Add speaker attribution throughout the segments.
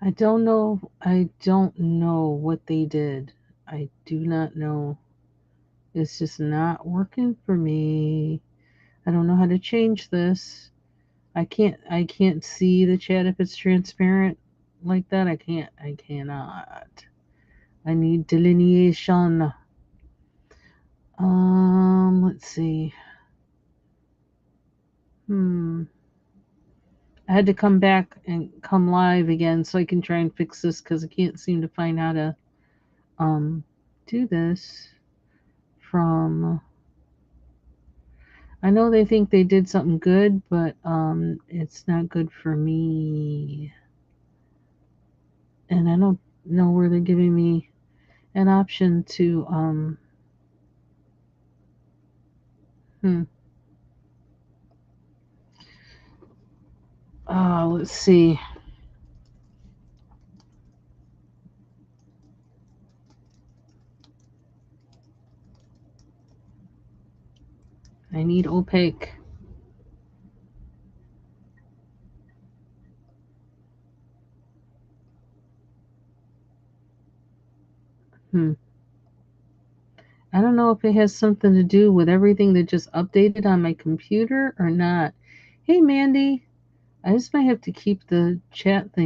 Speaker 1: I don't know. I don't know what they did. I do not know. It's just not working for me. I don't know how to change this. I can't see the chat if it's transparent like that. I cannot. I need delineation. Let's see. Hmm. I had to come back and come live again so I can try and fix this because I can't seem to find how to um do this from. I know they think they did something good, but it's not good for me. And I don't know where they're giving me an option to hmm. Let's see. I need opaque. Hmm. I don't know if it has something to do with everything that just updated on my computer or not. Hey, Mandy, I just might have to keep the chat thing.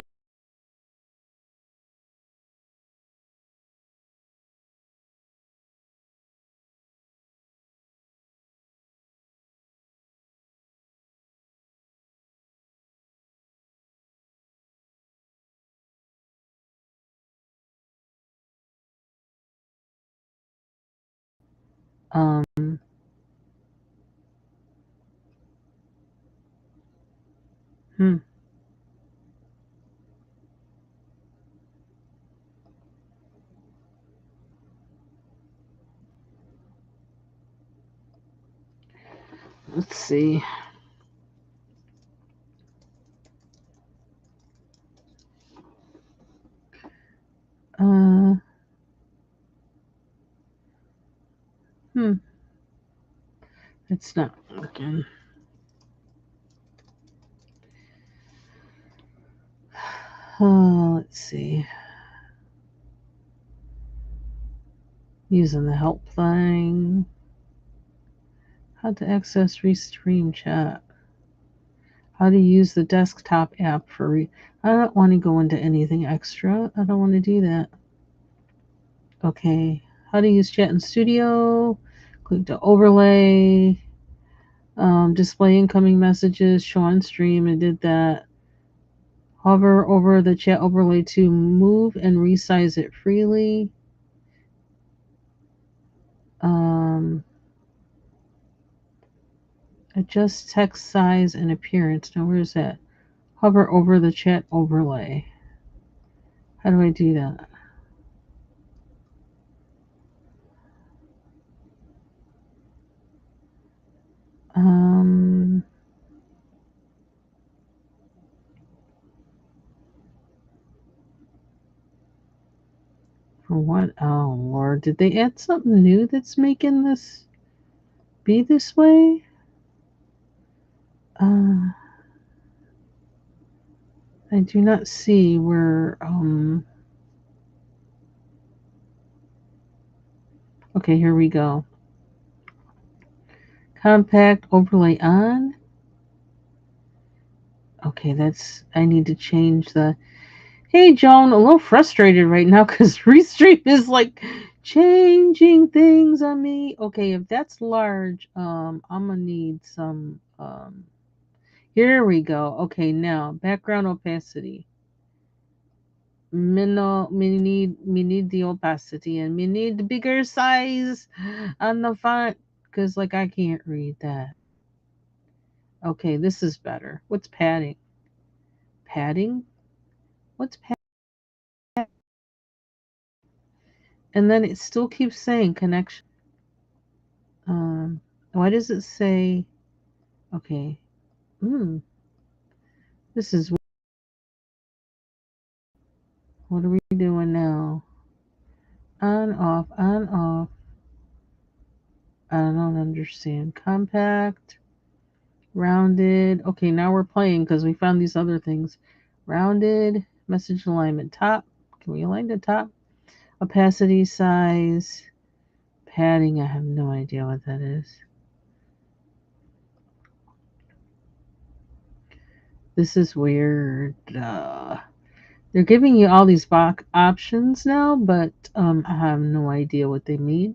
Speaker 1: Um, hmm. Let's see. Uh, hmm. It's not working. Let's see. Using the help thing. How to access Restream chat. How to use the desktop app for I don't want to go into anything extra. I don't want to do that. Okay. How to use chat in studio. Click to overlay. Display incoming messages. Show on stream. I did that. Hover over the chat overlay to move and resize it freely. Um, Adjust text size and appearance. Now, where's that? Hover over the chat overlay. How do I do that? Um, for what? Oh, Lord. Did they add something new that's making this be this way? Uh, I do not see where, okay, here we go. Compact overlay on. Okay, I need to change the, hey, Joan, a little frustrated right now because Restream is like changing things on me. Okay, if that's large, I'm gonna need some, here we go. Okay, now background opacity. Me need the opacity and me need the bigger size on the font because like I can't read that. Okay, this is better. What's padding? Padding? What's padding? And then it still keeps saying connection. Why does it say? Okay. Hmm. This is what are we doing now? On off on off. I don't understand. Compact, rounded. Okay, now we're playing because we found these other things. Rounded, Message alignment top. Can we align the top? Opacity size. Padding. I have no idea what that is. This is weird. They're giving you all these options now, but I have no idea what they mean.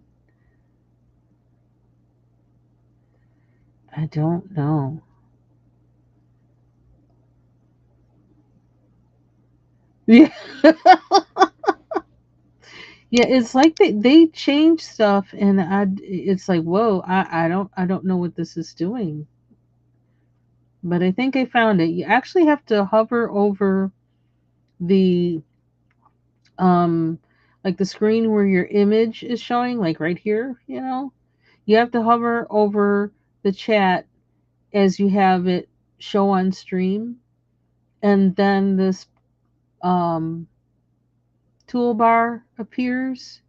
Speaker 1: I don't know. Yeah, yeah. It's like they change stuff, and it's like whoa. I don't know what this is doing, but I think I found it. You actually have to hover over the um like the screen where your image is showing, like right here. You have to hover over the chat as you have it show on stream, and then this um, toolbar appears,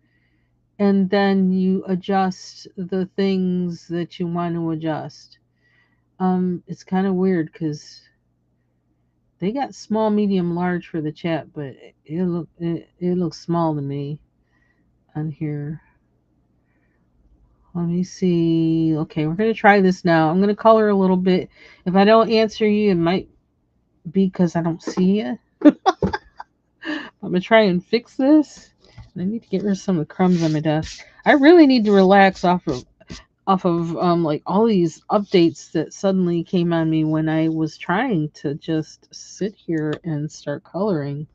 Speaker 1: and then you adjust the things that you want to adjust. It's kind of weird because they got small, medium, large for the chat, but it looks small to me on here. Let me see. Okay, we're gonna try this now. I'm gonna color a little bit. If I don't answer you, it might be because I don't see you. I'm gonna try and fix this. I need to get rid of some of the crumbs on my desk. I really need to relax off of like all these updates that suddenly came on me when I was trying to just sit here and start coloring.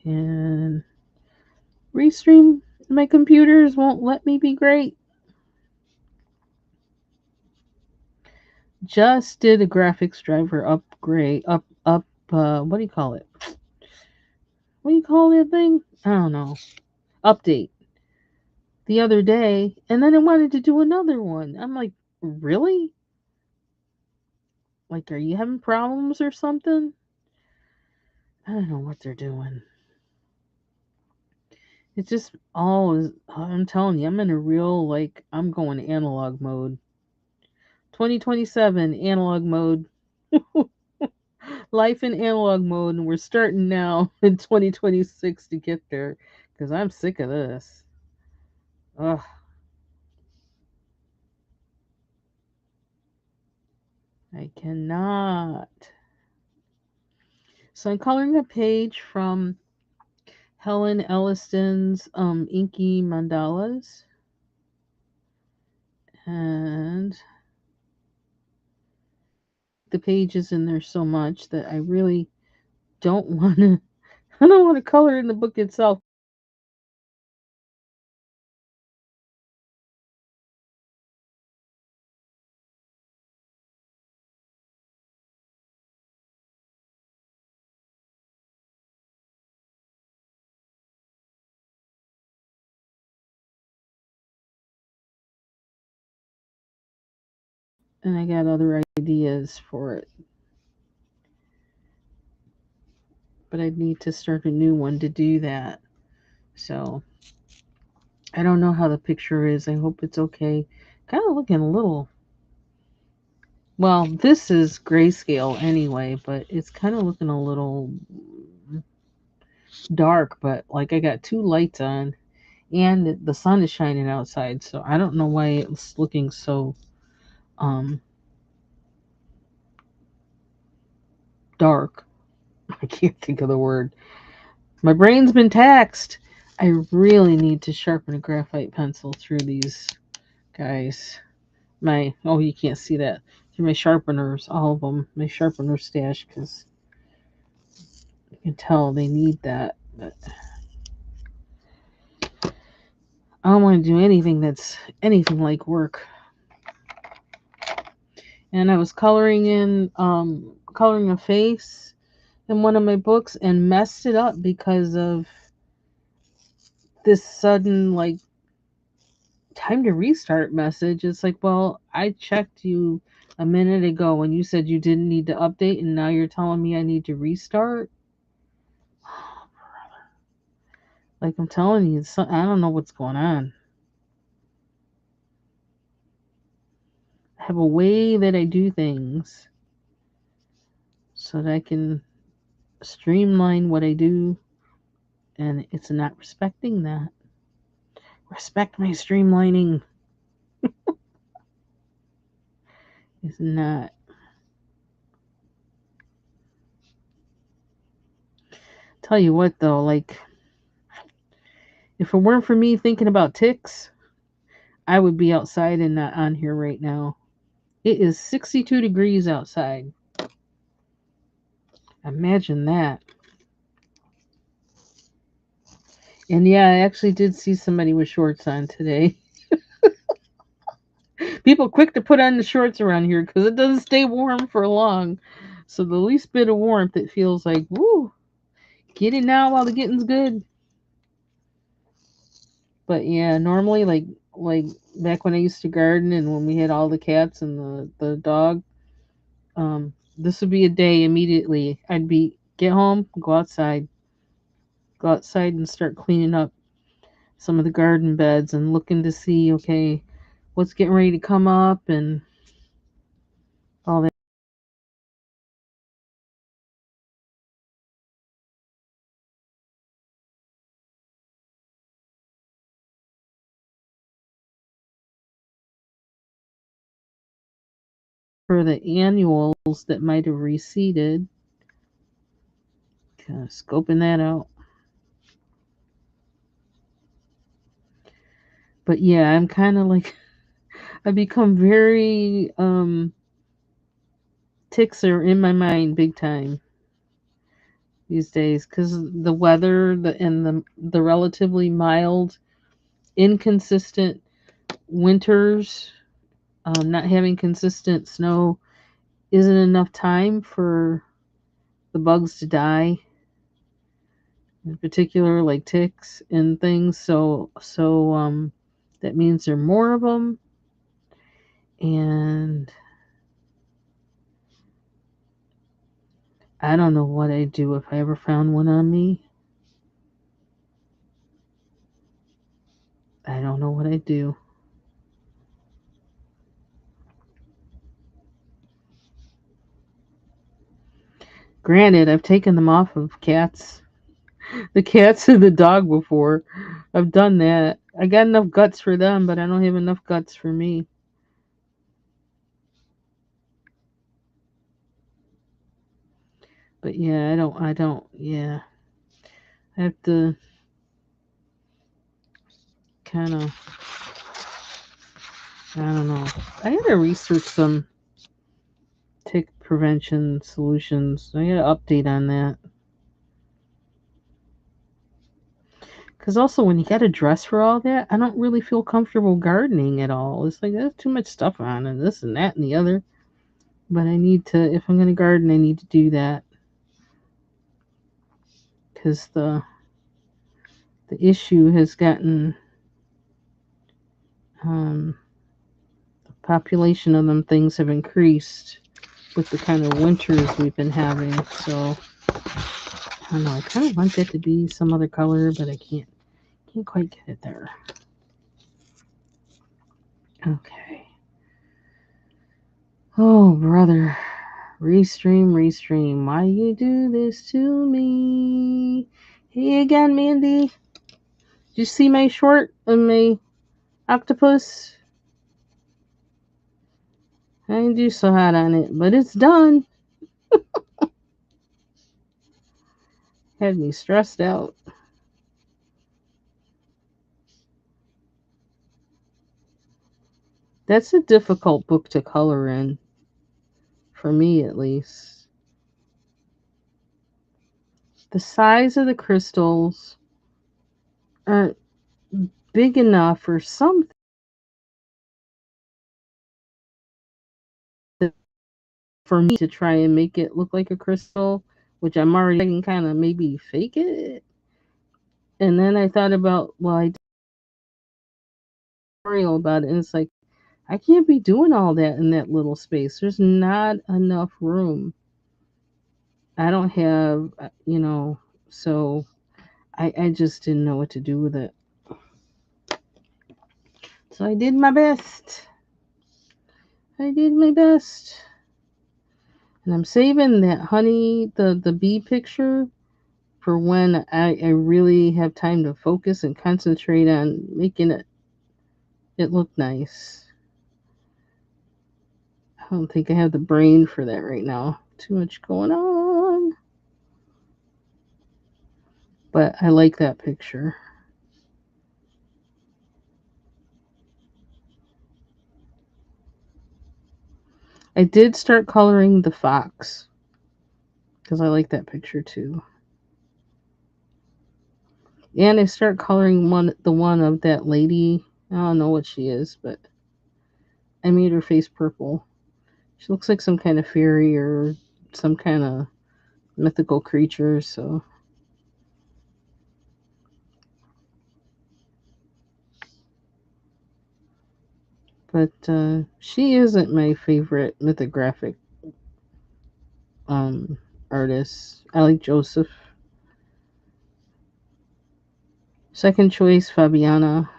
Speaker 1: And Restream, my computers won't let me be great. Just did a graphics driver upgrade up what do you call it? What do you call that thing? I don't know. Update the other day, and then I wanted to do another one. I'm like, really? Like, are you having problems or something? I don't know what they're doing. It's just all is. I'm telling you, I'm in a real, like, I'm going analog mode. 2027 analog mode. Life in analog mode, and we're starting now in 2026 to get there because I'm sick of this. Ugh, I cannot. So I'm coloring a page from Helen Elliston's Inky Mandalas, and the pages in there so much that I really don't want to. I don't want to color in the book itself. And I got other ideas for it, but I need to start a new one to do that. So I don't know how the picture is. I hope it's okay. Kind of looking a little. Well, this is grayscale anyway, but it's kind of looking a little dark. But like I got two lights on, and the sun is shining outside, so I don't know why it's looking so um dark. I can't think of the word. My brain's been taxed. I really need to sharpen a graphite pencil through these guys. My oh, you can't see that through my sharpeners, all of them, my sharpener stash, because you can tell they need that. But I don't want to do anything that's anything like work. And I was coloring a face in one of my books and messed it up because of this sudden like time to restart message. It's like, well, I checked you a minute ago when you said you didn't need to update, and now you're telling me I need to restart. Like I'm telling you, I don't know what's going on. I have a way that I do things so that I can streamline what I do, and it's not respecting that. Respect my streamlining. It's not. Tell you what though, like if it weren't for me thinking about ticks, I would be outside and not on here right now. It is 62 degrees outside. Imagine that. And yeah, I actually did see somebody with shorts on today. People quick to put on the shorts around here because it doesn't stay warm for long. So the least bit of warmth, it feels like, woo, get it now while the getting's good. But yeah, normally like back when I used to garden and when we had all the cats and the dog, this would be a day immediately. I'd be get home, go outside and start cleaning up some of the garden beds and looking to see, okay, what's getting ready to come up and all that for the annuals that might have reseeded. Kind of scoping that out. But yeah, I'm kind of like I become very ticks are in my mind big time these days because the weather and the relatively mild, inconsistent winters, not having consistent snow isn't enough time for the bugs to die, in particular like ticks and things. So that means there are more of them, and I don't know what I'd do if I ever found one on me. I don't know what I'd do. Granted, I've taken them off of the cats and the dog before. I've done that. I got enough guts for them, but I don't have enough guts for me. But yeah, yeah. I have to kind of, I don't know. I gotta research some tick prevention solutions. I gotta update on that. Because also, when you gotta dress for all that, I don't really feel comfortable gardening at all. It's like there's too much stuff on and this and that and the other. But I need to, if I'm gonna garden, I need to do that. Because the issue has gotten um, the population of them things have increased with the kind of winters we've been having. So I don't know. I kind of want that to be some other color, but I can't quite get it there. Okay. Oh brother, Restream, why you do this to me? Hey again, Mandy. Did you see my short of my octopus? I didn't do so hot on it, but it's done. Had me stressed out. That's a difficult book to color in, for me at least. The size of the crystals aren't big enough for something for me to try and make it look like a crystal, which I'm already thinking kind of maybe fake it. And then I thought about, well, I did a tutorial about it, and it's like, I can't be doing all that in that little space. There's not enough room. I don't have, so I just didn't know what to do with it. So I did my best. I did my best. And I'm saving that honey, the bee picture for when I really have time to focus and concentrate on making it look nice. I don't think I have the brain for that right now. Too much going on. But I like that picture. I did start coloring the fox because I like that picture too. And I start coloring the one of that lady. I don't know what she is, but I made her face purple. She looks like some kind of fairy or some kind of mythical creature. So, but she isn't my favorite mythographic um, artist. I like Joseph. Second choice, Fabiana.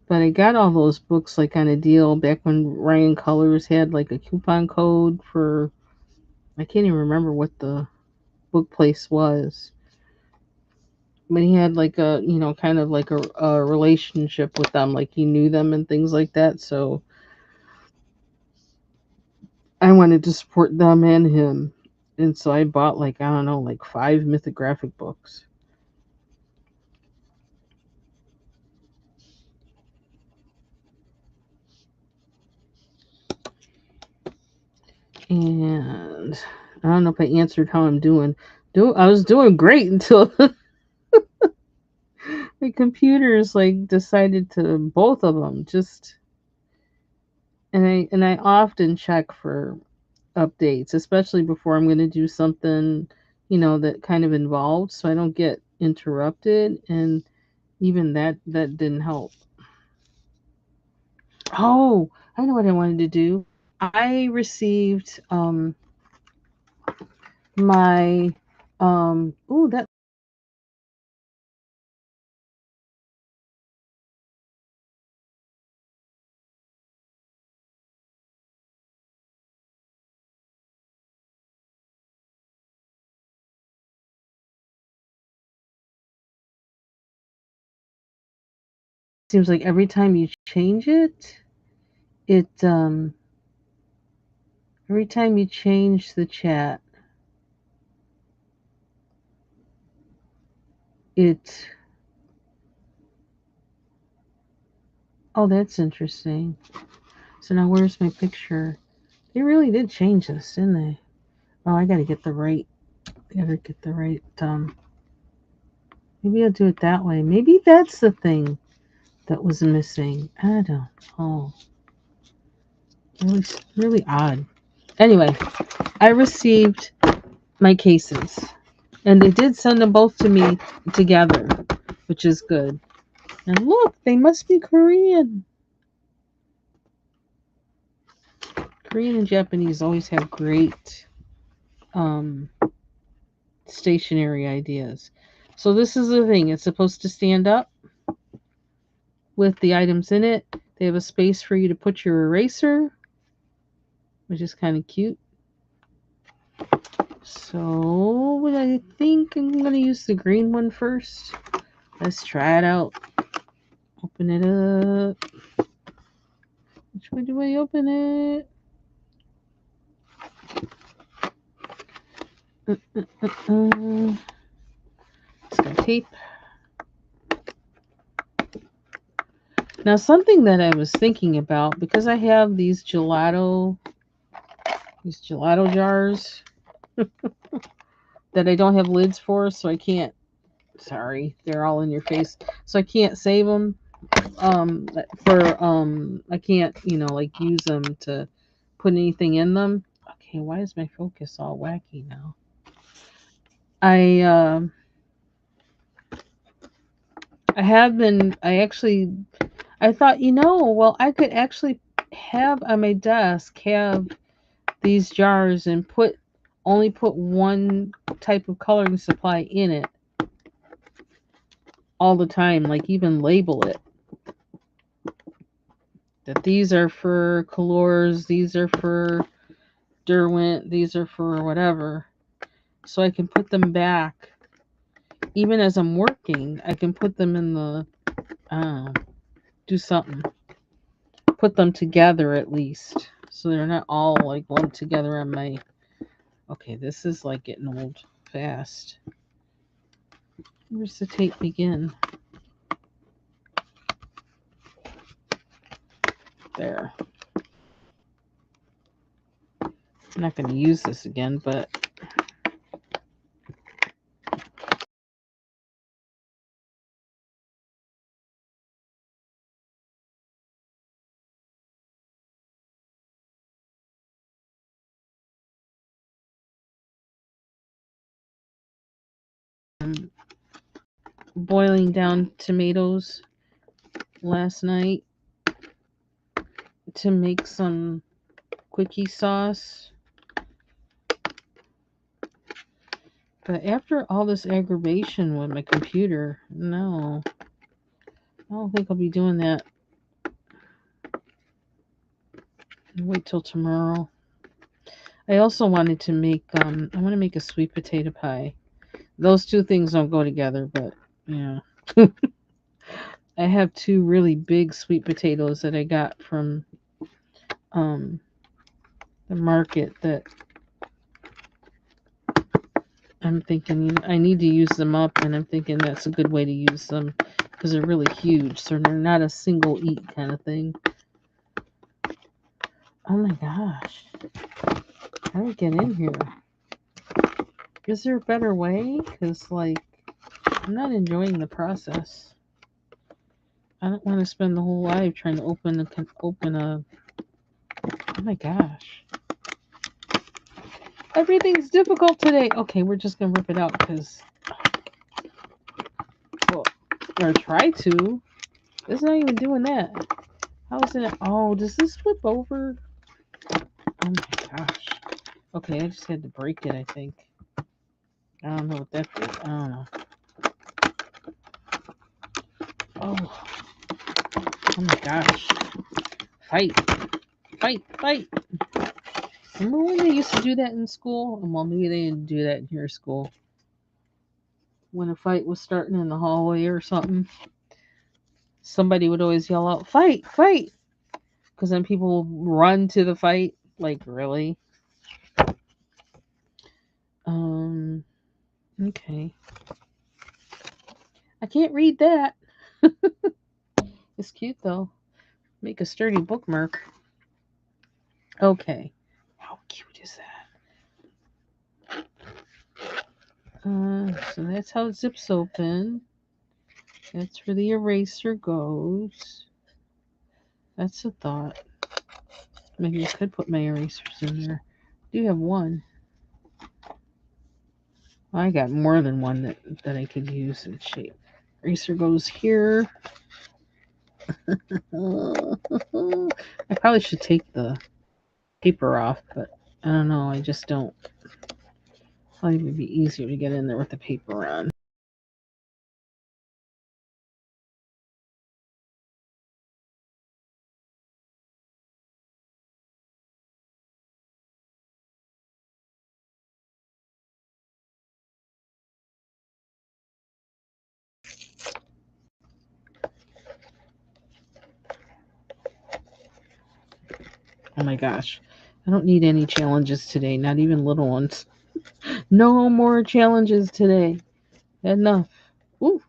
Speaker 1: But I got all those books like on a deal back when Ryan Colors had like a coupon code for, I can't even remember what the book place was. But he had like a, kind of like a relationship with them, like he knew them and things like that. So I wanted to support them and him. And so I bought like, I don't know, like 5 mythographic books. And I don't know if I answered how I'm doing. I was doing great until my computers like decided to, both of them just, and I often check for updates, especially before I'm going to do something, that kind of involved, so I don't get interrupted. And even that didn't help. Oh, I know what I wanted to do. I received my oh, that seems like every time you change it, it every time you change the chat, it, oh, that's interesting. So now where's my picture? They really did change this, didn't they? Oh, I gotta get the right, maybe I'll do it that way. Maybe that's the thing that was missing. I don't know. Really, really odd. Anyway, I received my cases, and they did send them both to me together, which is good. And look, they must be Korean. Korean and Japanese always have great um, stationery ideas. So this is the thing. It's supposed to stand up with the items in it. They have a space for you to put your eraser, which is kind of cute. So what I think I'm going to use the green one first. Let's try it out. Open it up. Which way do I open it? It's got tape. Now, something that I was thinking about, because I have these gelato jars that I don't have lids for, so I can't. Sorry, they're all in your face, so I can't save them. I can't, like use them to put anything in them. Okay, why is my focus all wacky now? I I have been. I thought, well, I could actually have on my desk have these jars and only put one type of coloring supply in it all the time, like even label it. that these are for colors, these are for Derwent, these are for whatever. So I can put them back. Even as I'm working, I can put them in the, do something. Put them together at least. So they're not all like lumped together on my, okay, this is like getting old fast. Where's the tape begin? There. I'm not going to use this again, but I'm boiling down tomatoes last night to make some quickie sauce. But after all this aggravation with my computer, no, I don't think I'll be doing that. Wait till tomorrow. I also wanted to make, I want to make a sweet potato pie. Those two things don't go together, but yeah. I have two really big sweet potatoes that I got from the market that I'm thinking I need to use them up, and I'm thinking that's a good way to use them because they're really huge, so they're not a single eat kind of thing. Oh my gosh. How do I get in here? Is there a better way? Because, like, I'm not enjoying the process. I don't want to spend the whole life trying to open a. Oh my gosh. Everything's difficult today. Okay, we're just going to rip it out because. Well, or try to. It's not even doing that. How is it? Oh, does this flip over? Oh my gosh. Okay, I just had to break it, I think. I don't know what that did. I don't know. Oh. Oh my gosh. Fight. Fight. Fight. Remember when they used to do that in school? Well, maybe they didn't do that in your school. When a fight was starting in the hallway or something, somebody would always yell out, "Fight! Fight!" Because then people would run to the fight. Like, really? Okay. I can't read that. It's cute though. Make a sturdy bookmark. Okay. How cute is that? So that's how it zips open. That's where the eraser goes. That's a thought. Maybe I could put my erasers in there. I do have one. I got more than one that I could use in shape. Eraser goes here. I probably should take the paper off, but I don't know. I just don't. I think it would be easier to get in there with the paper on. Oh my gosh. I don't need any challenges today, not even little ones. No more challenges today. Enough. Ooh,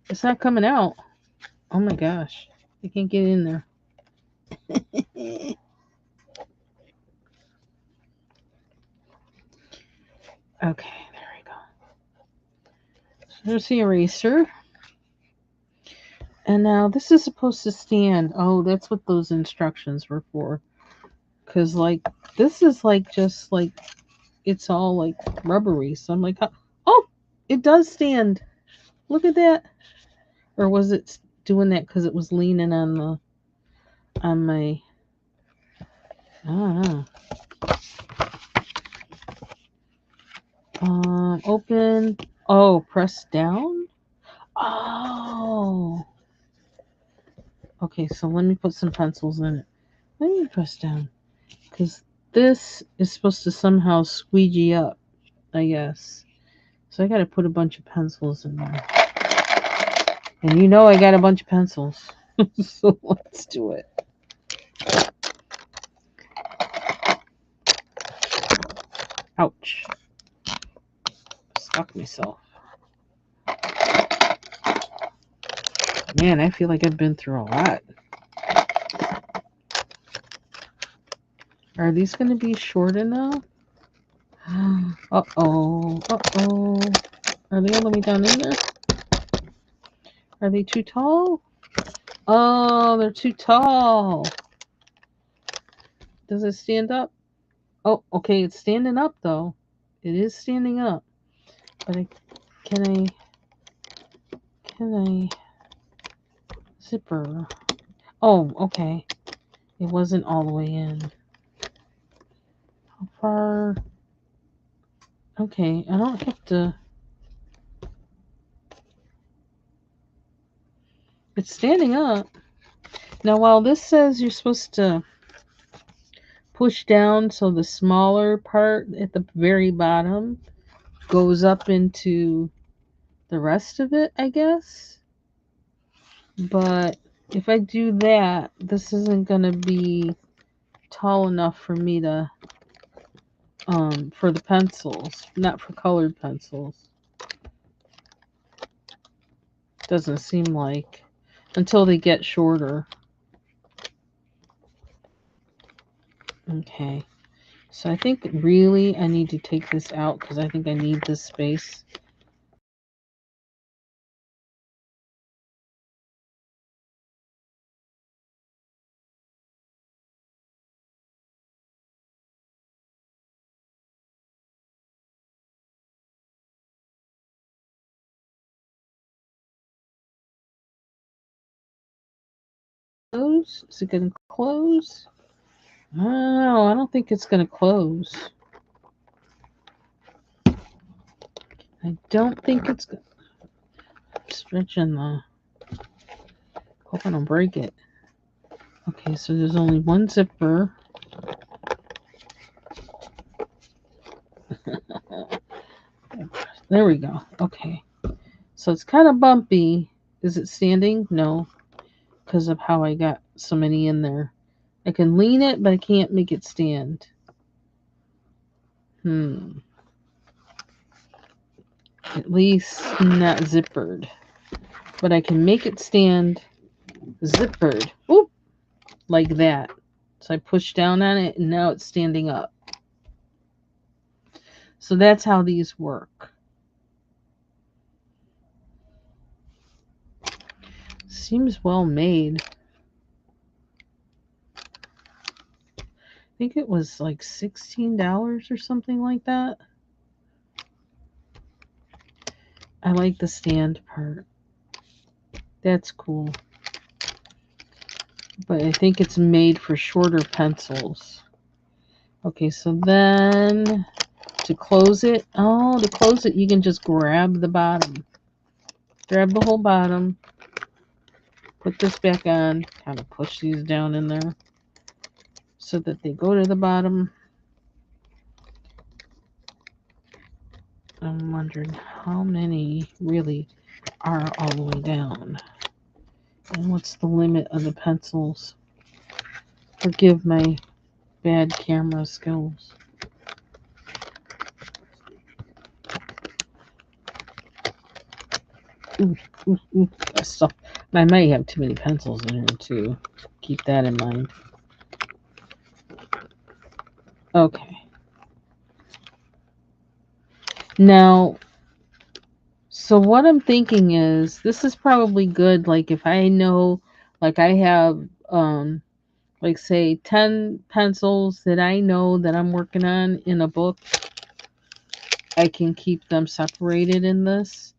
Speaker 1: it's not coming out. Oh my gosh. I can't get in there. Okay, there we go. So there's the eraser. And now this is supposed to stand. Oh, that's what those instructions were for. Because, like, this is like just like, it's all like rubbery. So I'm like, oh, it does stand. Look at that. Or was it doing that because it was leaning on my, I don't know. Open. Oh, press down. Oh. Okay, so let me put some pencils in it. Let me press down. Because this is supposed to somehow squeegee up, I guess. So I gotta put a bunch of pencils in there. And you know I got a bunch of pencils. So let's do it. Ouch. Stuck myself. Man, I feel like I've been through a lot. Are these going to be short enough? Uh-oh. Uh-oh. Are they all the way down in there? Are they too tall? Oh, they're too tall. Does it stand up? Oh, okay, it's standing up though. It is standing up. But can I zipper? Oh, okay. It wasn't all the way in. How far? Okay, I don't have to. It's standing up. Now, while this says you're supposed to push down so the smaller part at the very bottom goes up into the rest of it, I guess. But if I do that, this isn't going to be tall enough for me to, for the pencils, not for colored pencils. Doesn't seem like, until they get shorter. Okay. So I think really I need to take this out because I think I need this space. Close? Is it going to close? Oh, I don't think it's going to close. I don't think it's going to. Stretching the. Hope I don't break it. Okay, so there's only one zipper. There we go. Okay. So it's kind of bumpy. Is it standing? No, because of how I got so many in there. I can lean it, but I can't make it stand. At least not zippered. But I can make it stand zippered. Oop! Like that. So I push down on it and now it's standing up. So that's how these work. Seems well made. I think it was like $16 or something like that. I like the stand part. That's cool. But I think it's made for shorter pencils. Okay, so then to close it, you can just grab the bottom. Grab the whole bottom. Put this back on. Kind of push these down in there so that they go to the bottom. I'm wondering how many really are all the way down. And what's the limit of the pencils? Forgive my bad camera skills. Ooh. So I might have too many pencils in here too. Keep that in mind. Okay. Now, so what I'm thinking is this is probably good. Like if I know, like I have, like say 10 pencils that I know that I'm working on in a book, I can keep them separated in this.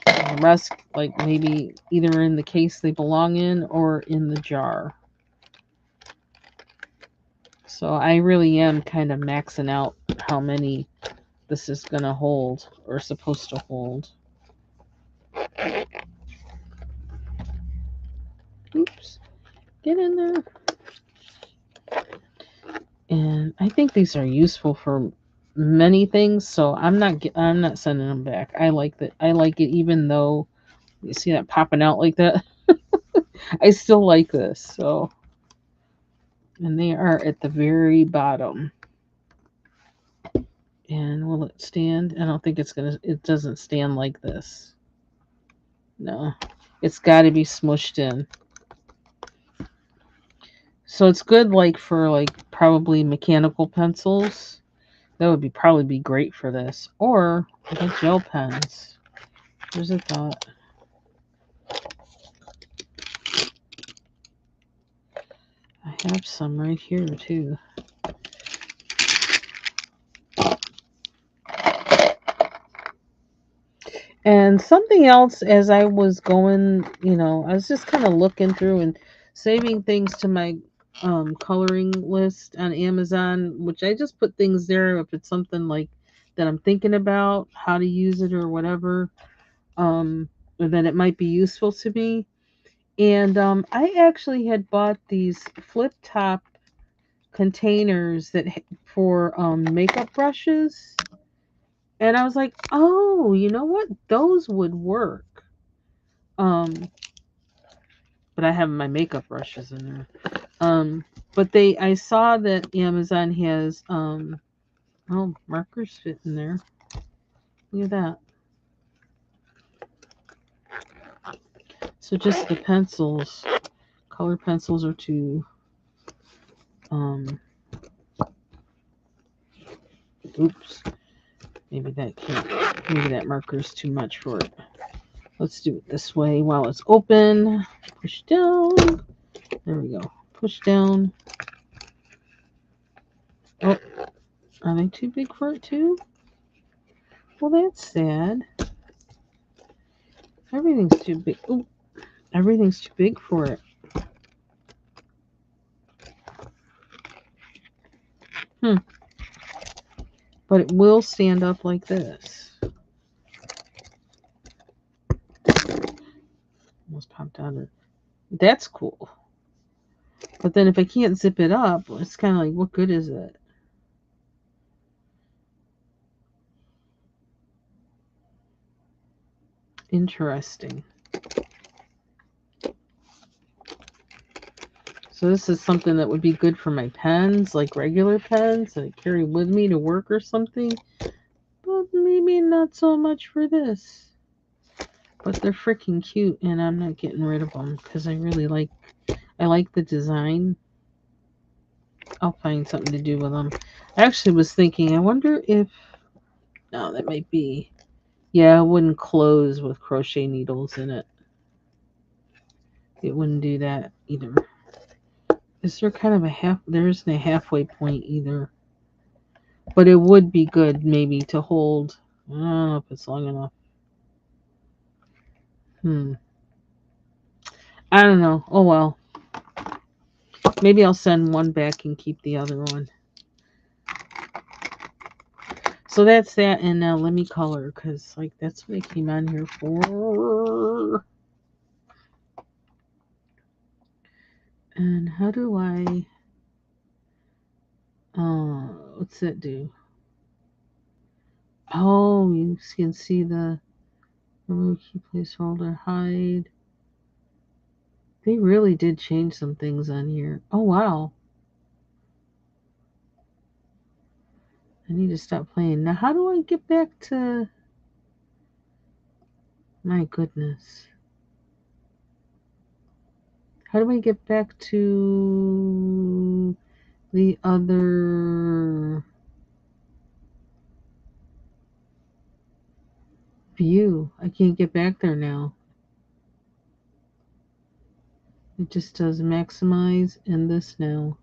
Speaker 1: The rest, like maybe either in the case they belong in or in the jar. So I really am kind of maxing out how many this is going to hold or supposed to hold. Oops. Get in there. And I think these are useful for many things, so I'm not sending them back. I like that. I like it even though you see that popping out like that. I still like this. So, and they are at the very bottom. And will it stand? I don't think it's gonna. It doesn't stand like this. No, it's got to be smushed in. So it's good, like for like probably mechanical pencils. That would probably be great for this, or like gel pens. There's a thought. I have some right here too. And something else, as I was going, I was just kind of looking through and saving things to my coloring list on Amazon, which I just put things there if it's something like that I'm thinking about how to use it or whatever, or that it might be useful to me. And I actually had bought these flip top containers for makeup brushes, and I was like, oh, you know what? Those would work. Um, but I have my makeup brushes in there. But I saw that Amazon has oh, markers fit in there. Look at that. So just the pencils, color pencils are two. Um, oops, maybe that marker is too much for it. Let's do it this way while it's open. Push down. There we go. Push down. Oh, are they too big for it too? Well, that's sad. Everything's too big. Ooh, everything's too big for it. But it will stand up like this. Almost popped out of it. That's cool. But then if I can't zip it up, it's kind of like, what good is it? Interesting. So this is something that would be good for my pens, like regular pens that I carry with me to work or something. But maybe not so much for this. But they're freaking cute, and I'm not getting rid of them because I like the design. I'll find something to do with them. I actually was thinking, I wonder if, no, that might be, yeah, it wouldn't close with crochet needles in it. It wouldn't do that either. Is there kind of there isn't a halfway point either. But it would be good maybe to hold, I don't know if it's long enough. I don't know. Oh well. Maybe I'll send one back and keep the other one. So that's that, and now let me color, because like that's what I came on here for. And how do I what's that do? Oh, you can see the remove key placeholder, hide. They really did change some things on here. Oh wow. I need to stop playing. Now how do I get back to, my goodness. How do I get back to the other view? I can't get back there now. It just does maximize and this now.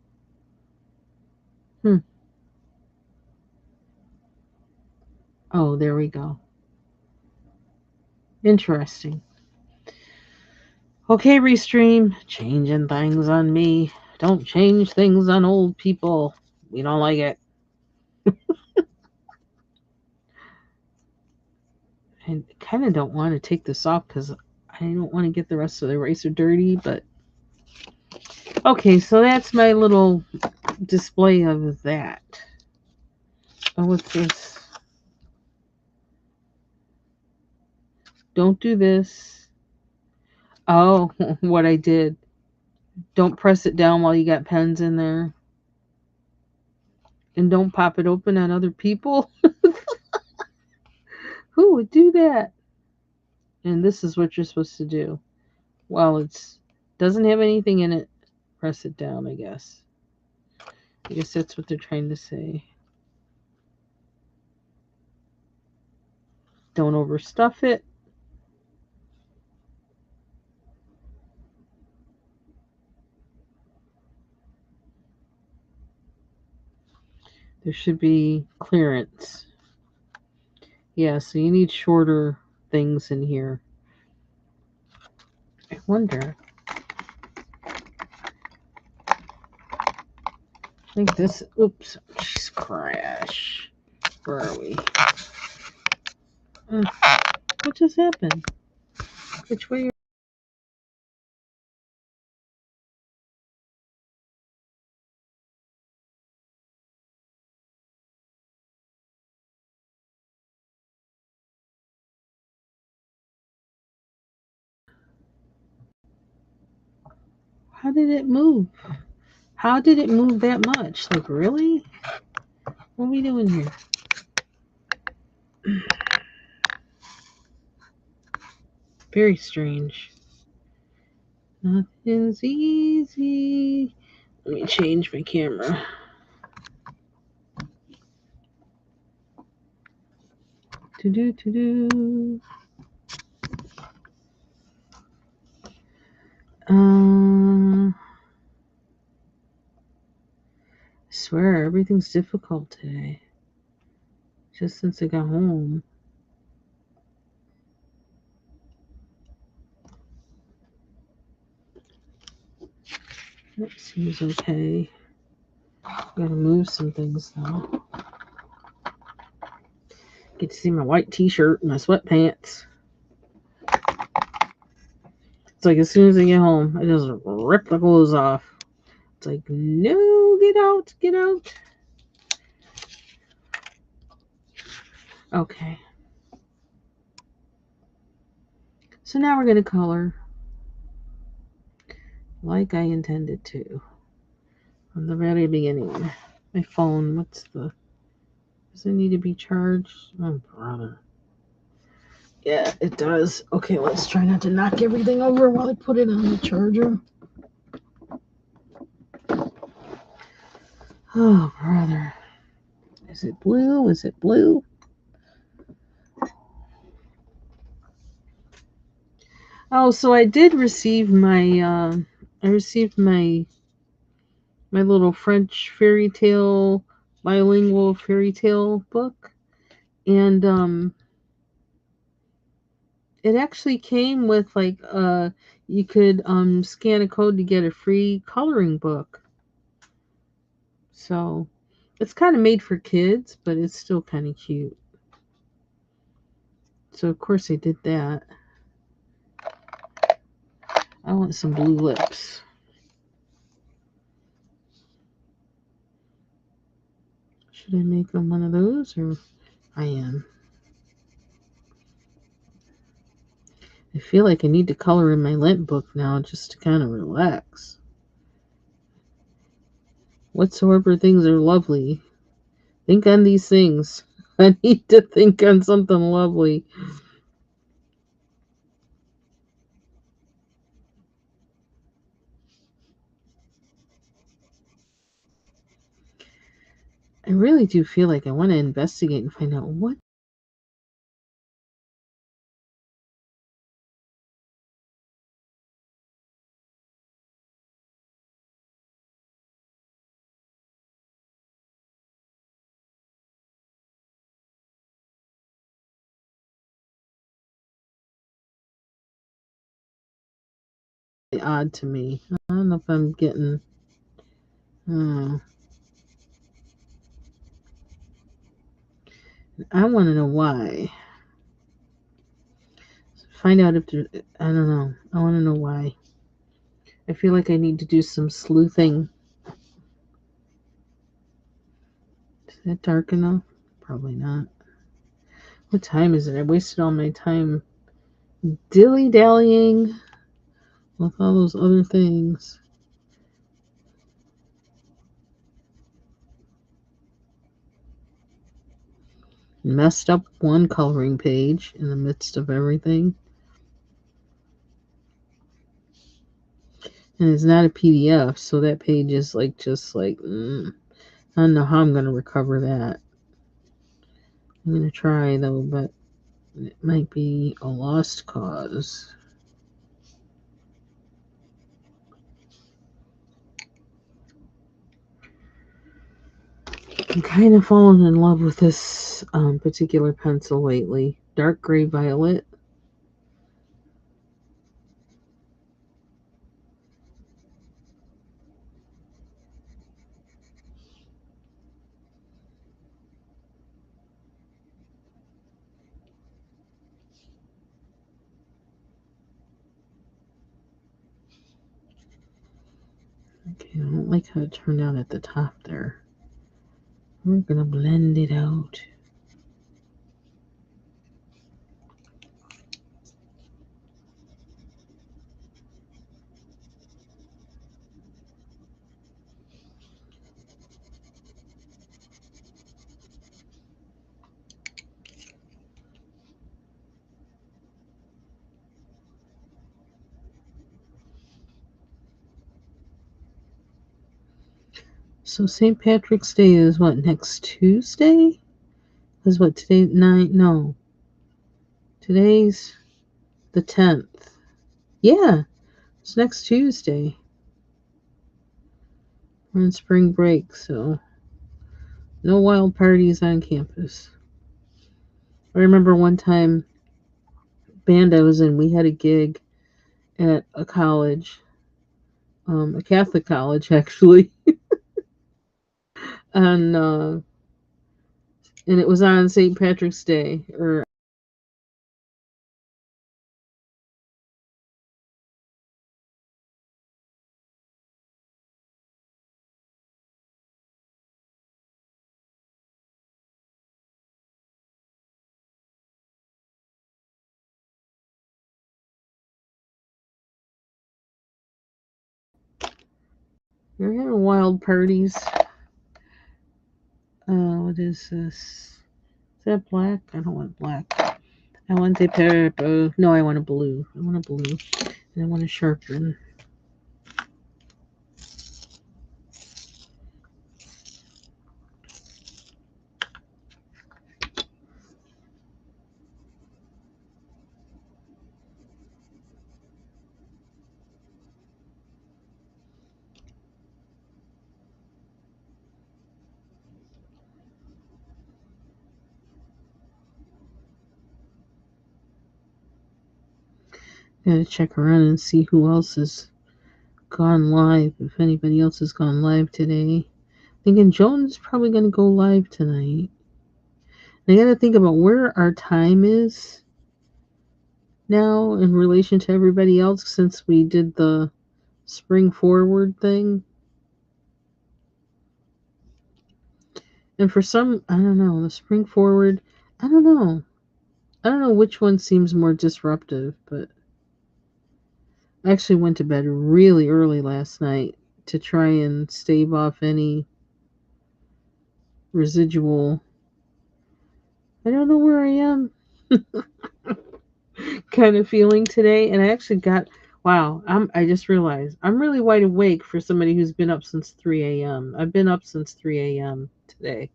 Speaker 1: Oh, there we go. Interesting. Okay, Restream, changing things on me. Don't change things on old people. We don't like it. I kind of don't want to take this off because I don't want to get the rest of the eraser dirty, but Okay, so that's my little display of that. Oh, what's this? Don't do this. Oh, what I did. Don't press it down while you got pens in there. And don't pop it open on other people. Who would do that? And this is what you're supposed to do. While it's doesn't have anything in it, press it down, I guess. I guess that's what they're trying to say. Don't overstuff it. There should be clearance. Yeah, so you need shorter things in here. I wonder. I think this. Oops. Jeez, crash. Where are we? What just happened? Which way? How did it move? How did it move that much? Like, really? What are we doing here? Very strange. Nothing's easy. Let me change my camera. To do, to do. I swear, everything's difficult today. Just since I got home. That seems okay. Gotta move some things though. Get to see my white t-shirt and my sweatpants. It's like as soon as I get home, I just rip the clothes off. It's like, no, get out, get out. Okay. So now we're gonna color like I intended to from the very beginning. My phone, does it need to be charged? Oh, brother. Yeah, it does. Okay, let's try not to knock everything over while I put it on the charger. Oh, brother. Is it blue? Is it blue? Oh, so I did receive my little French fairy tale, bilingual fairy tale book. And it actually came with like you could scan a code to get a free coloring book. So it's kind of made for kids, but it's still kind of cute. So of course I did that. I want some blue lips. Should I make them one of those, or I am? I feel like I need to color in my Lent book now just to kind of relax. Whatsoever things are lovely, think on these things. I need to think on something lovely. I really do feel like I want to investigate and find out what. Odd to me. I don't know if I'm getting. Uh, I want to know why. Find out if there. I don't know. I want to know why. I feel like I need to do some sleuthing. Is that dark enough? Probably not. What time is it? I wasted all my time dilly-dallying with all those other things. Messed up one coloring page in the midst of everything. And it's not a PDF, so that page is like just like I don't know how I'm gonna recover that. I'm gonna try though, but it might be a lost cause. I'm kind of falling in love with this particular pencil lately. Dark gray violet. Okay, I don't like how it turned out at the top there. We're gonna blend it out. So St. Patrick's Day is what, next Tuesday? Is what today? No. Today's the 10th. Yeah, it's next Tuesday. We're in spring break, so no wild parties on campus. I remember one time, band I was in, we had a gig at a college, a Catholic college actually, and it was on St. Patrick's Day, or we were having wild parties. What is this? Is that black? I don't want black. I want a purple. No, I want a blue. I want a blue. And I want a sharpen. Gotta check around and see who else has gone live. If anybody else has gone live today. Thinking Joan's probably gonna go live tonight. And I gotta think about where our time is now in relation to everybody else since we did the spring forward thing. And for some, I don't know, the spring forward, I don't know. I don't know which one seems more disruptive, but I actually went to bed really early last night to try and stave off any residual. I don't know where I am kind of feeling today. And I actually got, wow, I just realized I'm really wide awake for somebody who's been up since 3 a.m. I've been up since 3 a.m. today.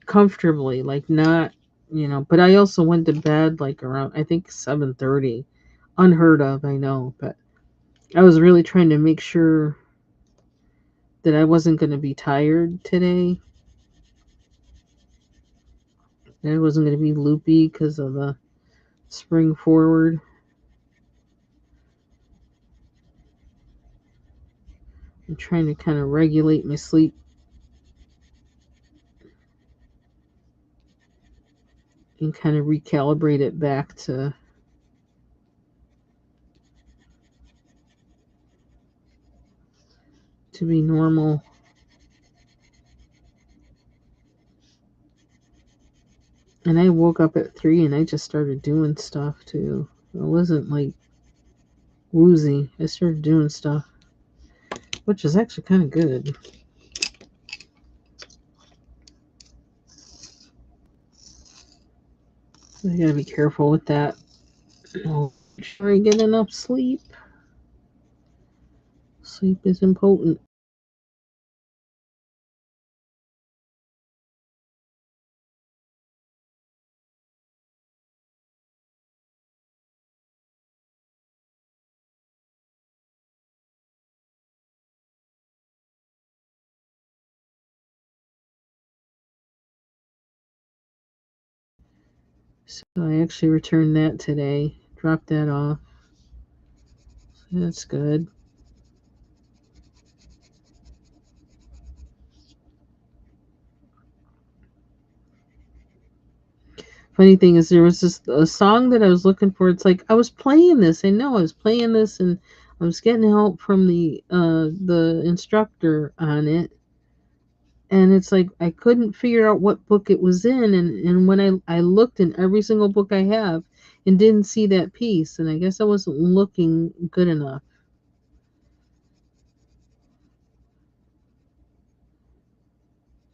Speaker 1: Comfortably, like not, but I also went to bed like around, I think 7:30. Unheard of, I know, but I was really trying to make sure that I wasn't going to be tired today. That I wasn't going to be loopy because of the spring forward. I'm trying to kind of regulate my sleep and kind of recalibrate it back to to be normal. And I woke up at 3 and I just started doing stuff too. I wasn't like woozy. I started doing stuff, which is actually kind of good. I gotta be careful with that. Make sure I get enough sleep. Sleep is important. So I actually returned that today. Dropped that off. That's good. Funny thing is, there was this a song that I was looking for. It's like I was playing this. I know I was playing this, and I was getting help from the instructor on it. And it's like I couldn't figure out what book it was in, and when I looked in every single book I have and didn't see that piece, and I guess I wasn't looking good enough.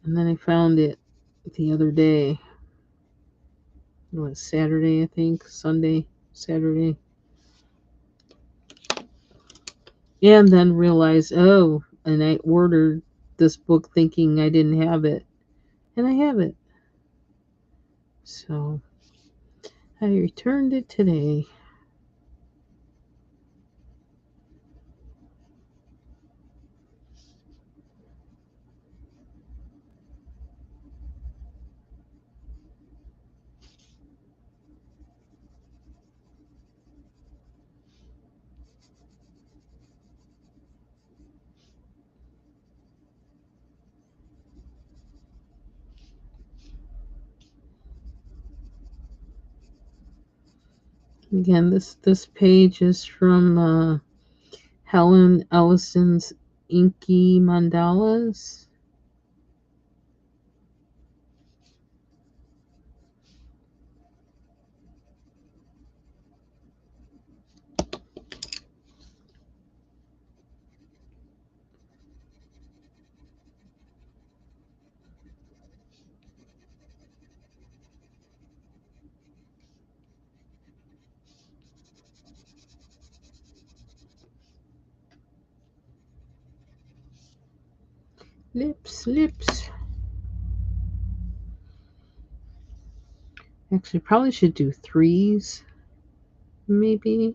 Speaker 1: And then I found it the other day. It was Saturday, I think, Sunday, Saturday. And then realized, oh, and I ordered this book thinking I didn't have it, and I have it. So I returned it today. Again, this page is from Helen Ellison's Inky Mandalas. Lips. Actually, probably should do threes, maybe.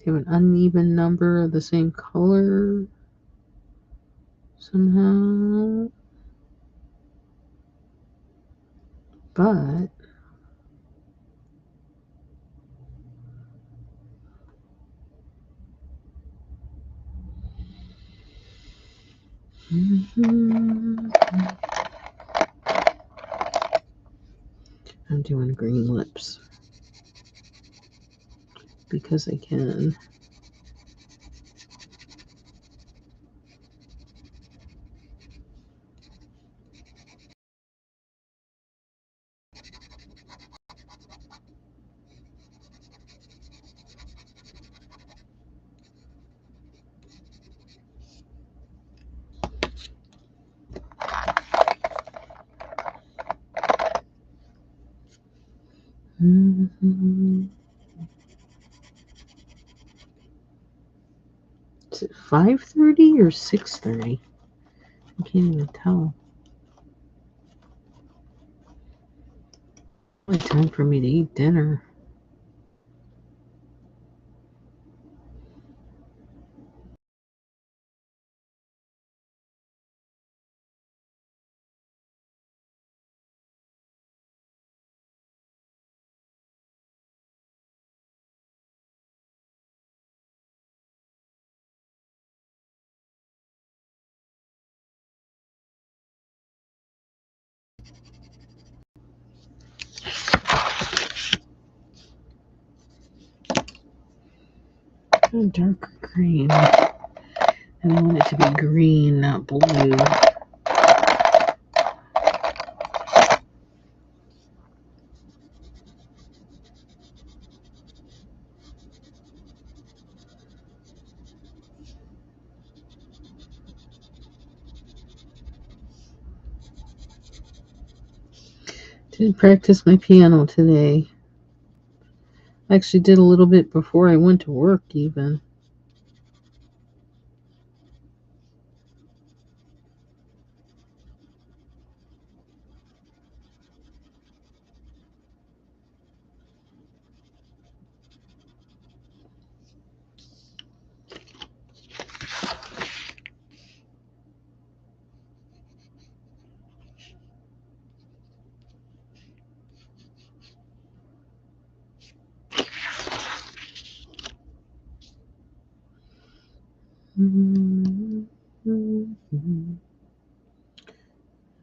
Speaker 1: Have an uneven number of the same color somehow. But I'm doing green lips because I can. Is it 5:30 or 6:30? I can't even tell. It's time for me to eat dinner. A darker green. And I want it to be green, not blue. Didn't practice my piano today. I actually did a little bit before I went to work even.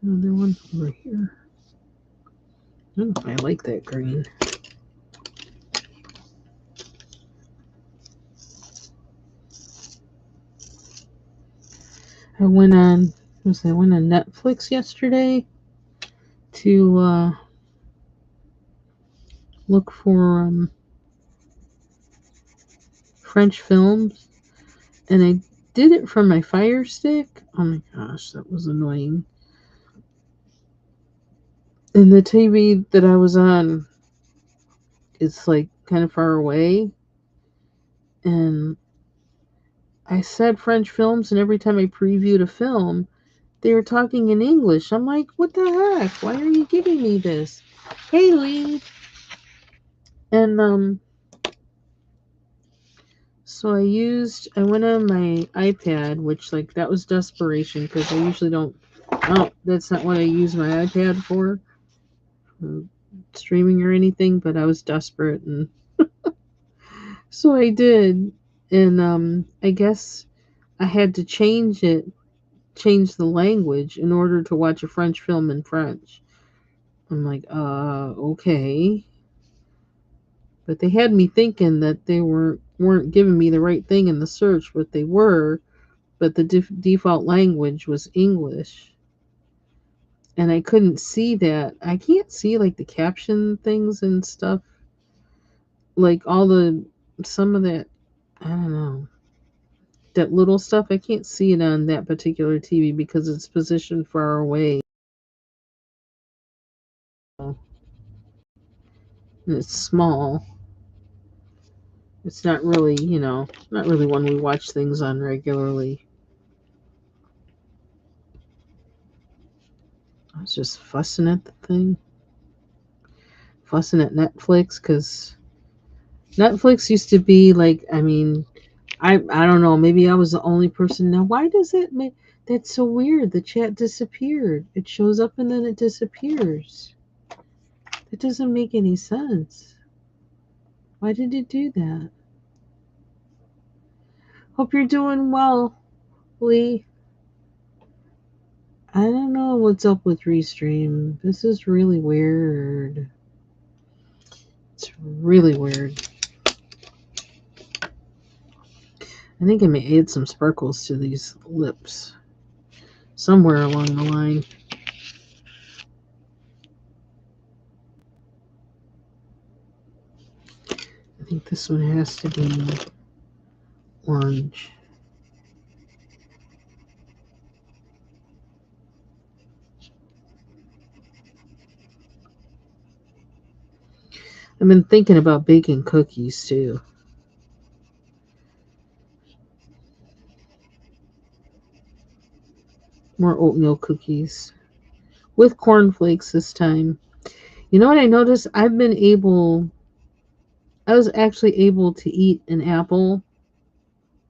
Speaker 1: Another one over here. Oh, I like that green. I went on Netflix yesterday to look for French films, and I did it from my Fire Stick. Oh my gosh, that was annoying. And the TV that I was on is like kind of far away, and I said French films, and every time I previewed a film, they were talking in English. I'm like, what the heck? Why are you giving me this? Haley. And so I went on my iPad, which like that was desperation because I usually don't. Oh, that's not what I use my iPad for streaming or anything. But I was desperate, and so I did. And I guess I had to change the language in order to watch a French film in French. I'm like, okay. But they had me thinking that they weren't giving me the right thing in the search, but they were. But the default language was English, and I couldn't see that. I can't see like the caption things and stuff, like some of that. I don't know, that little stuff. I can't see it on that particular TV because it's positioned far away. And it's small. It's not really, not really one we watch things on regularly. I was just fussing at the thing, fussing at Netflix because Netflix used to be like, I don't know, maybe I was the only person. Now, why does it make that's so weird? The chat disappeared. It shows up and then it disappears. It doesn't make any sense. Why did it do that? Hope you're doing well, Lee. I don't know what's up with Restream. This is really weird. It's really weird. I think I may add some sparkles to these lips somewhere along the line. I think this one has to be orange. I've been thinking about baking cookies too. More oatmeal cookies with cornflakes this time. You know what I noticed? I was actually able to eat an apple,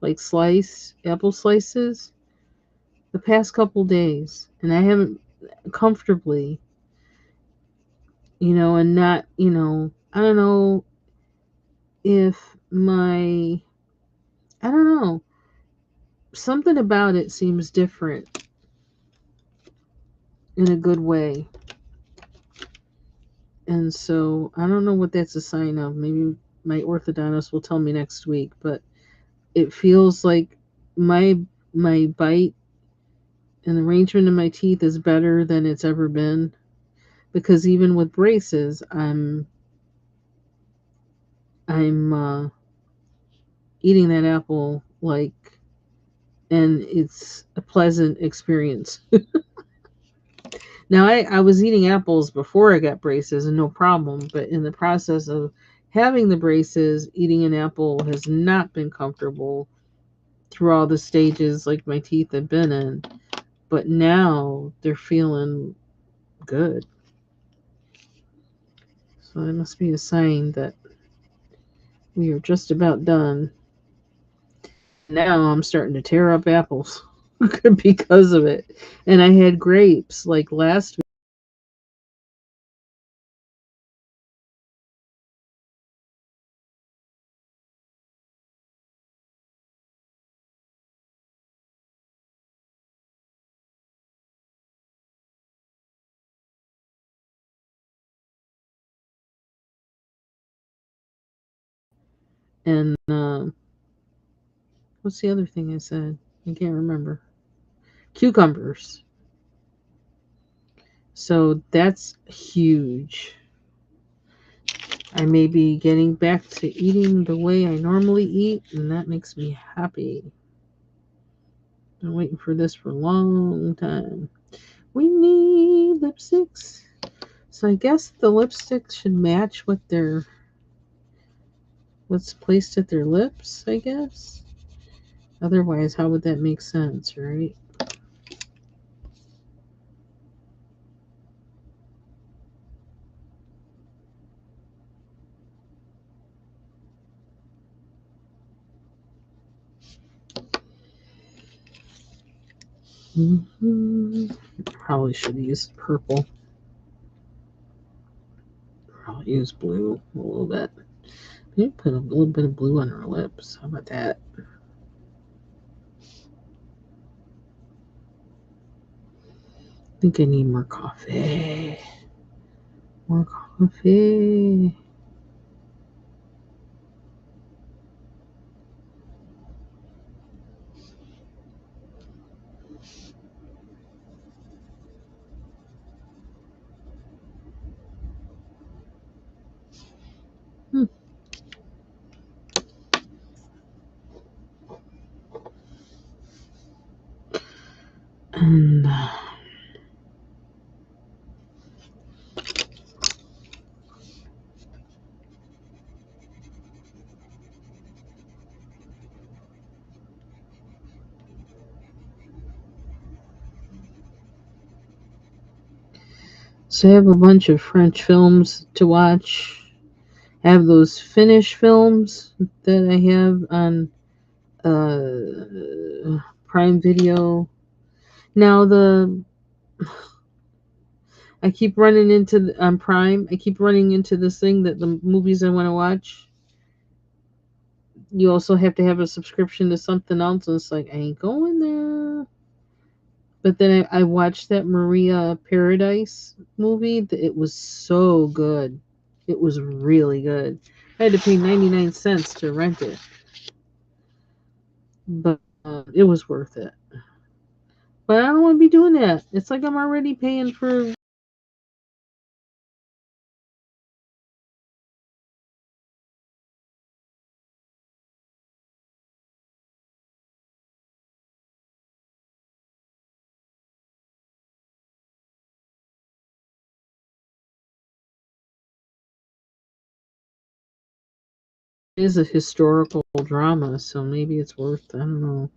Speaker 1: like apple slices, the past couple days. And I haven't comfortably, and not, I don't know if I don't know, something about it seems different in a good way. And so I don't know what that's a sign of. Maybe my orthodontist will tell me next week, but it feels like my My bite and the arrangement of my teeth is better than it's ever been, because even with braces, I'm eating that apple like, and it's a pleasant experience. Now, I was eating apples before I got braces and no problem, but in the process of having the braces, eating an apple has not been comfortable through all the stages like my teeth have been in. But now they're feeling good. So that must be a sign that we are just about done. Now I'm starting to tear up apples because of it. And I had grapes like last week. And what's the other thing I said? I can't remember. Cucumbers. So that's huge. I may be getting back to eating the way I normally eat, and that makes me happy. Been waiting for this for a long time. We need lipsticks. So I guess the lipstick should match what's placed at their lips, I guess. Otherwise, how would that make sense, right? Probably should use purple. Probably use blue a little bit. Maybe put a little bit of blue on her lips. How about that? I think I need more coffee. More coffee. Hmm. And so I have a bunch of French films to watch. I have those Finnish films that I have on Prime Video. Now I keep running into on Prime. I keep running into this thing that the movies I want to watch, you also have to have a subscription to something else, and it's like I ain't going there. But then I watched that Maria Paradise movie. It was so good. It was really good. I had to pay 99 cents to rent it, but it was worth it. But I don't want to be doing that. It's like I'm already paying for. It is a historical drama, so maybe it's worth. I don't know.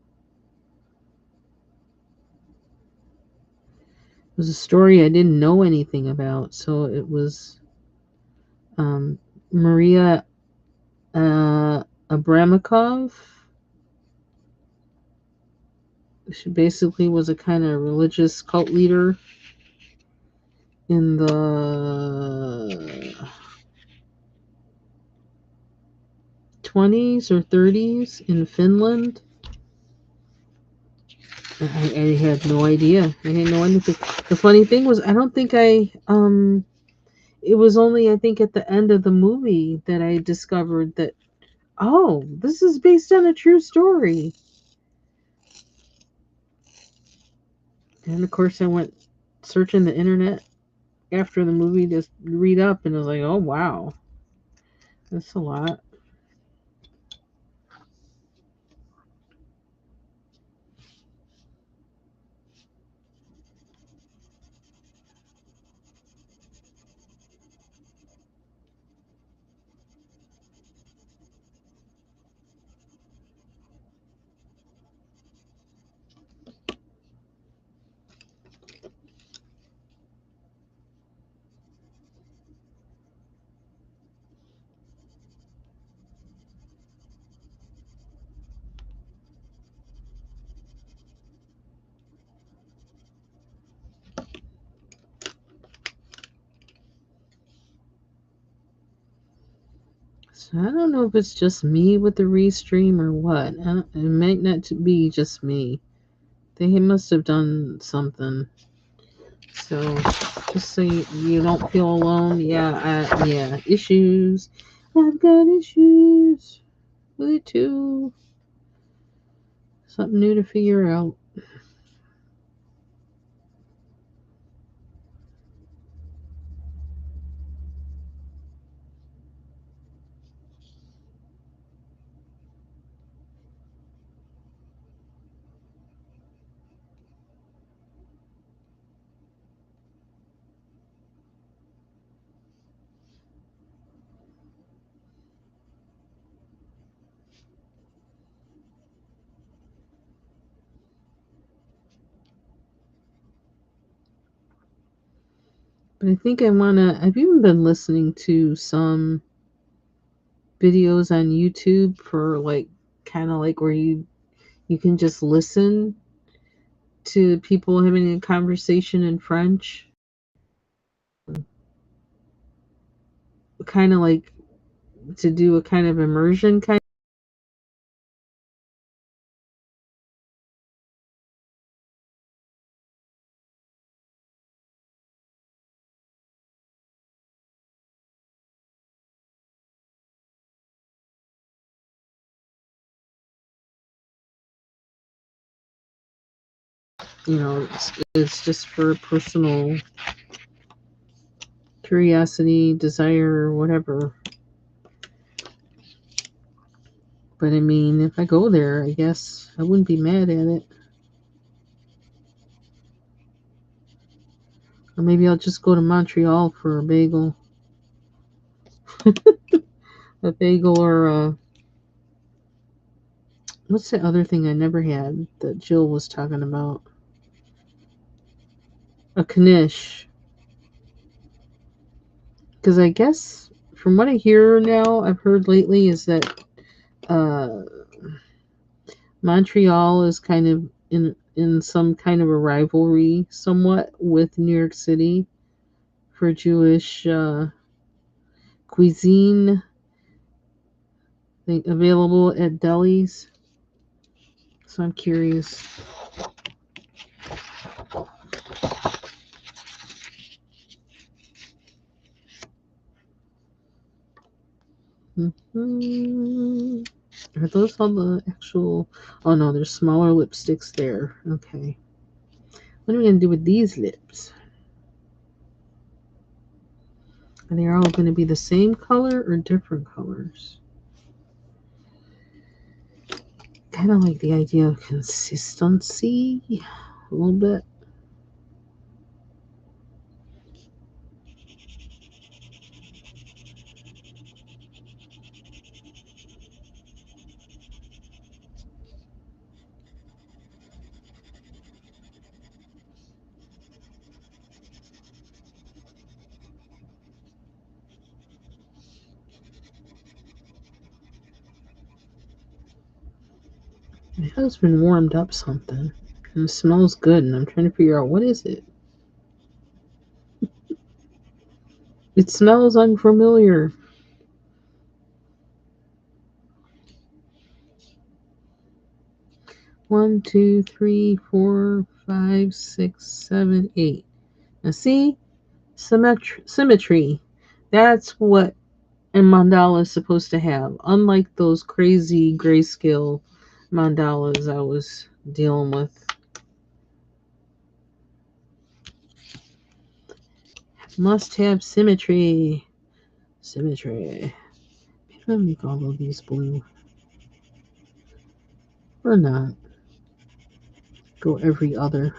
Speaker 1: It was a story I didn't know anything about, so it was um, Maria Abramakov. She basically was a kind of religious cult leader in the 20s or 30s in Finland. I had no idea. I didn't know anything. The funny thing was, I don't think it was only, I think, at the end of the movie that I discovered that, oh, this is based on a true story. And of course, I went searching the internet after the movie to read up, and I was like, oh wow, that's a lot. So I don't know if it's just me with the restream or what. It might not be just me. They must have done something. So just so you don't feel alone. Yeah, issues. I've got issues with it too. Something new to figure out. But I think I wanna. I've even been listening to some videos on YouTube for like kind of like where you can just listen to people having a conversation in French, kind of like to do a kind of immersion kind. It's just for personal curiosity, desire, or whatever. But I mean, if I go there, I guess I wouldn't be mad at it. Or maybe I'll just go to Montreal for a bagel. A bagel or what's the other thing I never had that Jill was talking about? A knish. Because I guess from what I hear now, I've heard lately is that uh, Montreal is kind of in some kind of a rivalry, somewhat, with New York City for Jewish cuisine available at delis. So I'm curious. Mhm. Are those all the actual? Oh no, there's smaller lipsticks there. Okay. What are we gonna do with these lips? Are they all gonna be the same color or different colors? Kind of like the idea of consistency a little bit. My husband warmed up something and it smells good, and I'm trying to figure out what is it. It smells unfamiliar. One, two, three, four, five, six, seven, eight. Now see, symmetry. That's what a mandala is supposed to have. Unlike those crazy grayscale mandalas I was dealing with. Must have symmetry. Symmetry. Maybe I'll make all of these blue. Or not. Go every other.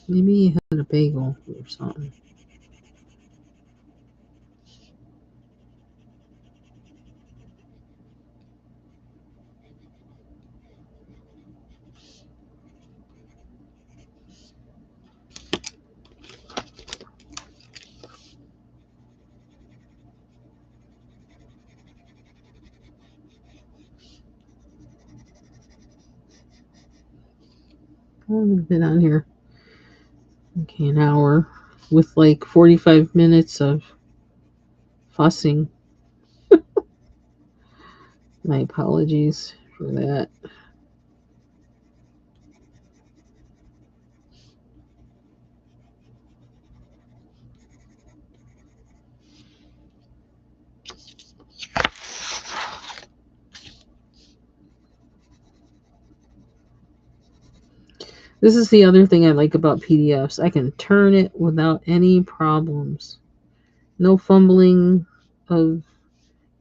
Speaker 1: Maybe he had a bagel or something. I've been on here. Okay, an hour with like 45 minutes of fussing. My apologies for that. This is the other thing I like about PDFs. I can turn it without any problems. No fumbling of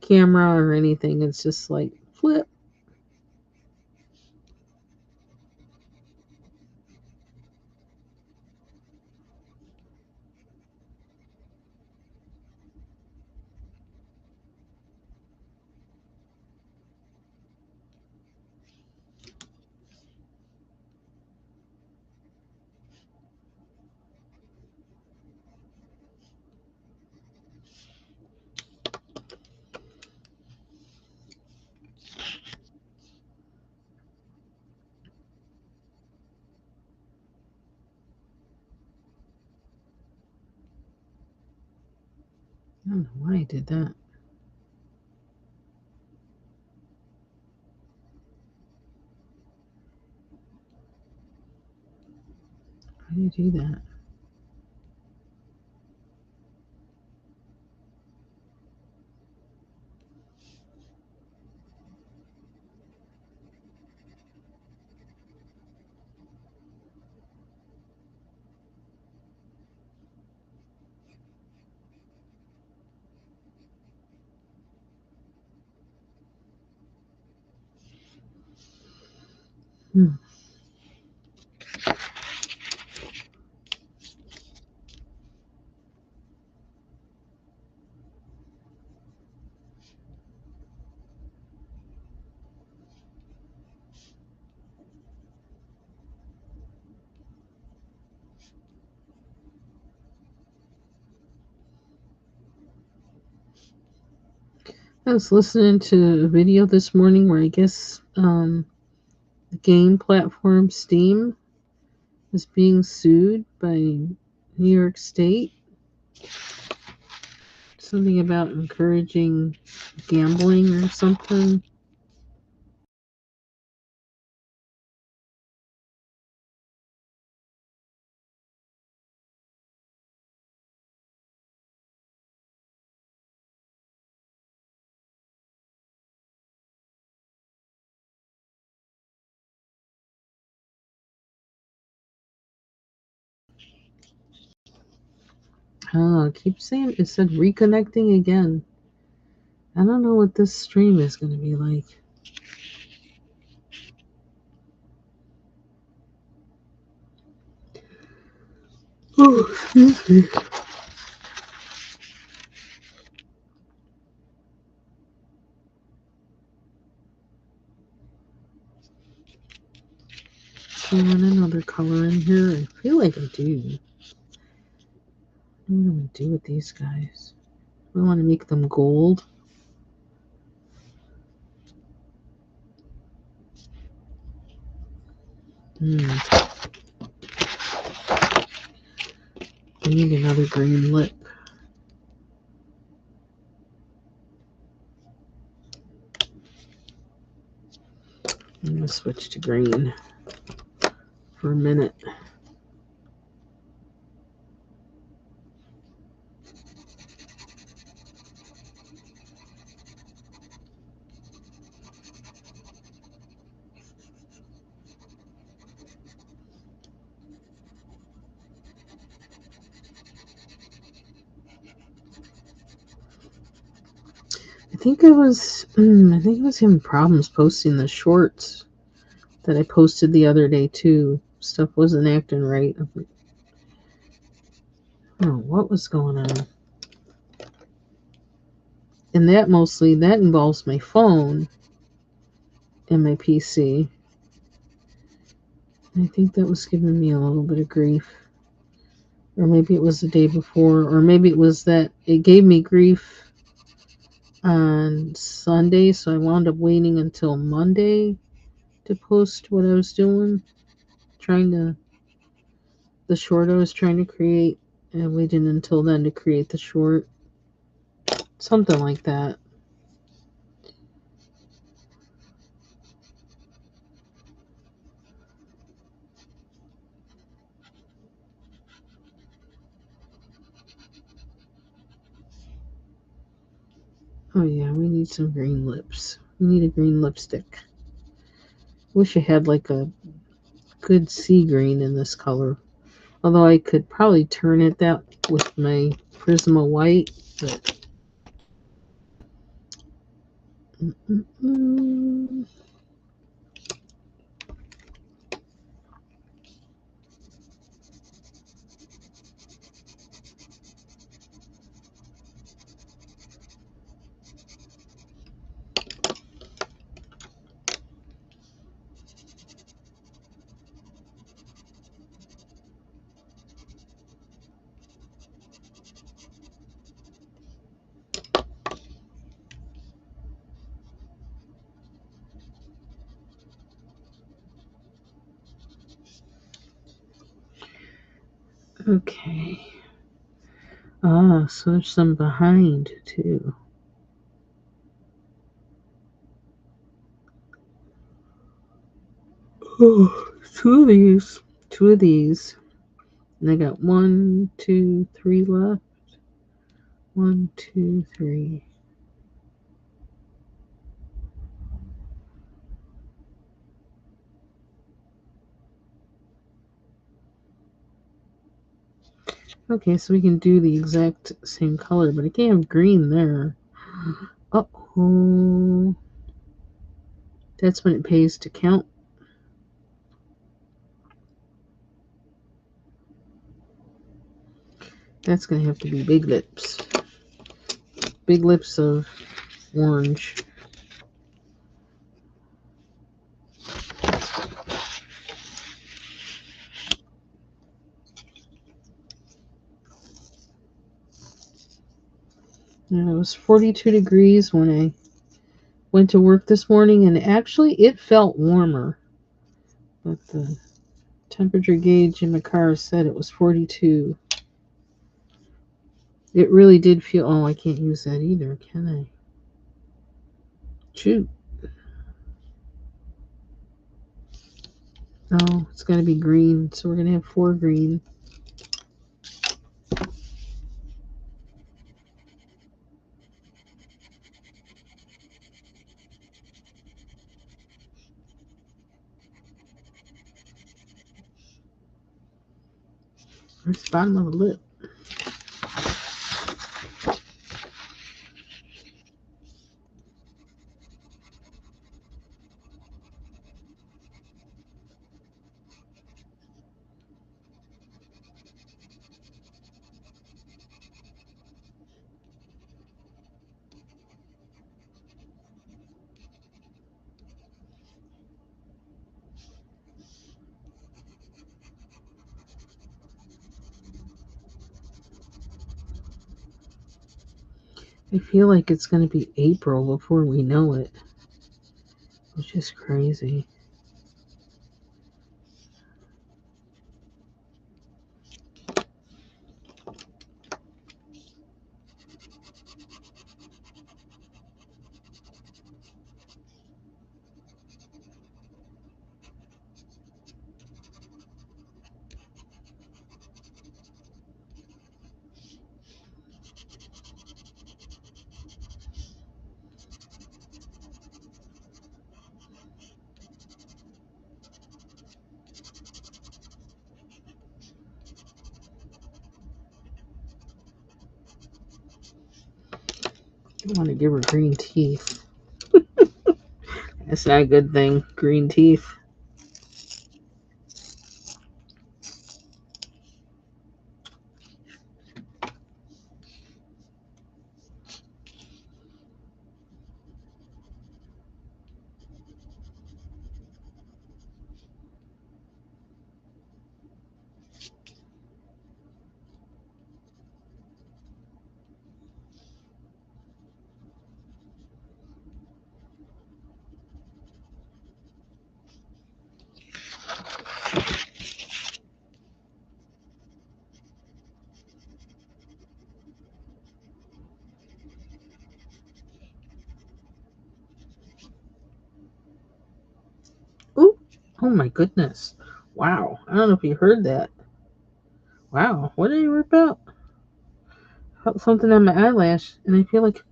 Speaker 1: camera or anything. It's just like flip. I don't know why I did that. Why did you do that? Hmm. I was listening to a video this morning where I guess the game platform Steam is being sued by New York State. Something about encouraging gambling or something. Oh, keep saying it said reconnecting again. I don't know what this stream is going to be like. Oh, excuse me. Do I want another color in here? I feel like I do. What do I want to do with these guys? I want to make them gold. I need another green lip. I'm going to switch to green for a minute. think I was having problems posting the shorts that I posted the other day too. Stuff wasn't acting right. I'm like, oh, what was going on? And that involves my phone and my PC. I think that was giving me a little bit of grief. Or maybe it was the day before, or maybe it was that it gave me grief on Sunday, so I wound up waiting until Monday to post what I was doing, the short I was trying to create, and I waited until then to create the short. Something like that. Oh yeah, we need some green lips. We need a green lipstick. Wish I had like a good sea green in this color. Although I could probably turn it that with my Prisma white, but mm-mm. Okay. Ah, so there's some behind too. Oh, two of these. Two of these. And I got 1, 2, 3 left. 1, 2, 3. Okay, so we can do the exact same color, but I can't have green there. Uh-oh. That's when it pays to count. That's going to have to be big lips. Big lips of orange. And it was 42 degrees when I went to work this morning, and actually it felt warmer. But the temperature gauge in my car said it was 42. It really did feel. Oh, I can't use that either, can I? Shoot. Oh, it's going to be green, so we're going to have 4 green. Where's the bottom of the lip? I feel like it's going to be April before we know it, which is crazy. I want to give her green teeth. That's not a good thing. Green teeth. Ooh. Oh my goodness. Wow. I don't know if you heard that. Wow. What did you rip out? Felt something on my eyelash, and I feel like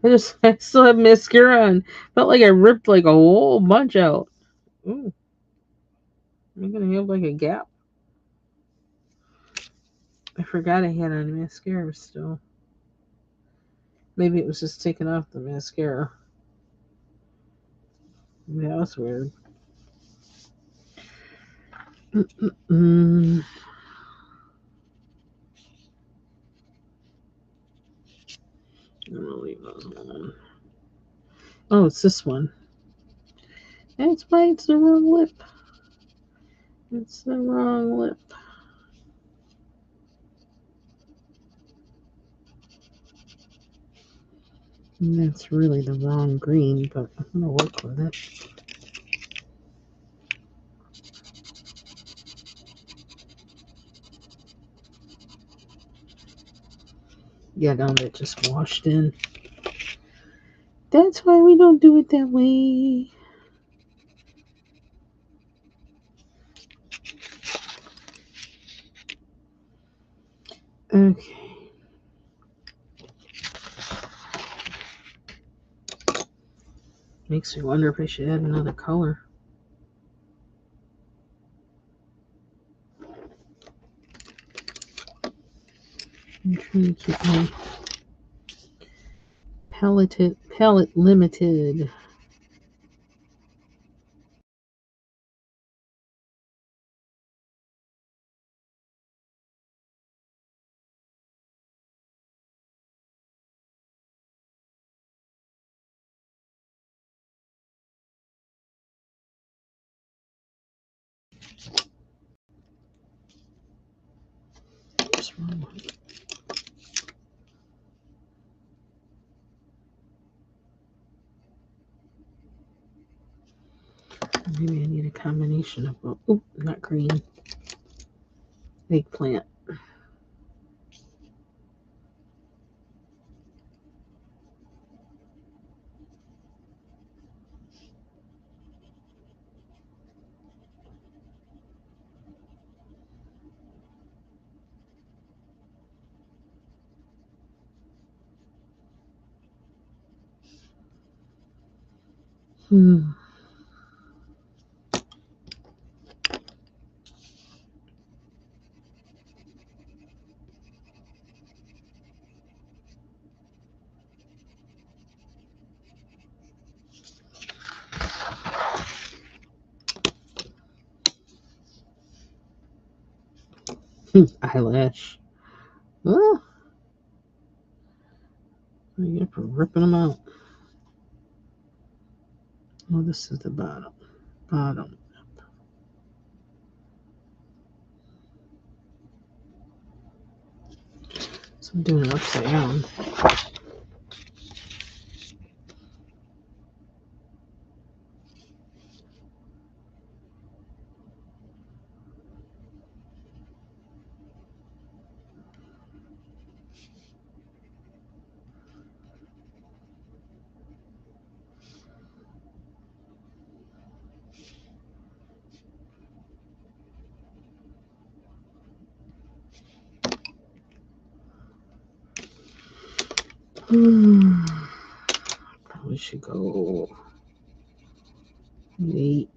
Speaker 1: I still have mascara on. Felt like I ripped like a whole bunch out. Ooh. I'm gonna have like a gap. I forgot I had on mascara still. Maybe it was just taking off the mascara. That was weird. Mm-mm. I'm gonna leave those alone. Oh, it's this one. That's why it's the wrong lip. It's the wrong lip. And that's really the wrong green, but I'm gonna work with it. Yeah, now that just washed in. That's why we don't do it that way. Okay. Makes me wonder if I should add another color. I'm trying to keep my palette limited. What's wrong with it? Maybe I need a combination of both. Oop, not green. Eggplant. Hmm. Eyelash. Oh, I get for ripping them out. Oh, this is the bottom. Bottom. So I'm doing it upside down. Probably should go 8.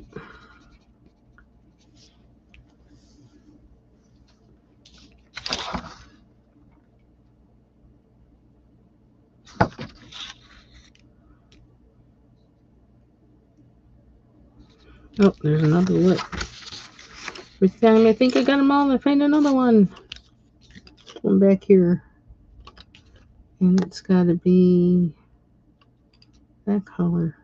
Speaker 1: Oh, there's another lip. Every time I think I got them all, I find another one. One back here. And it's got to be that color.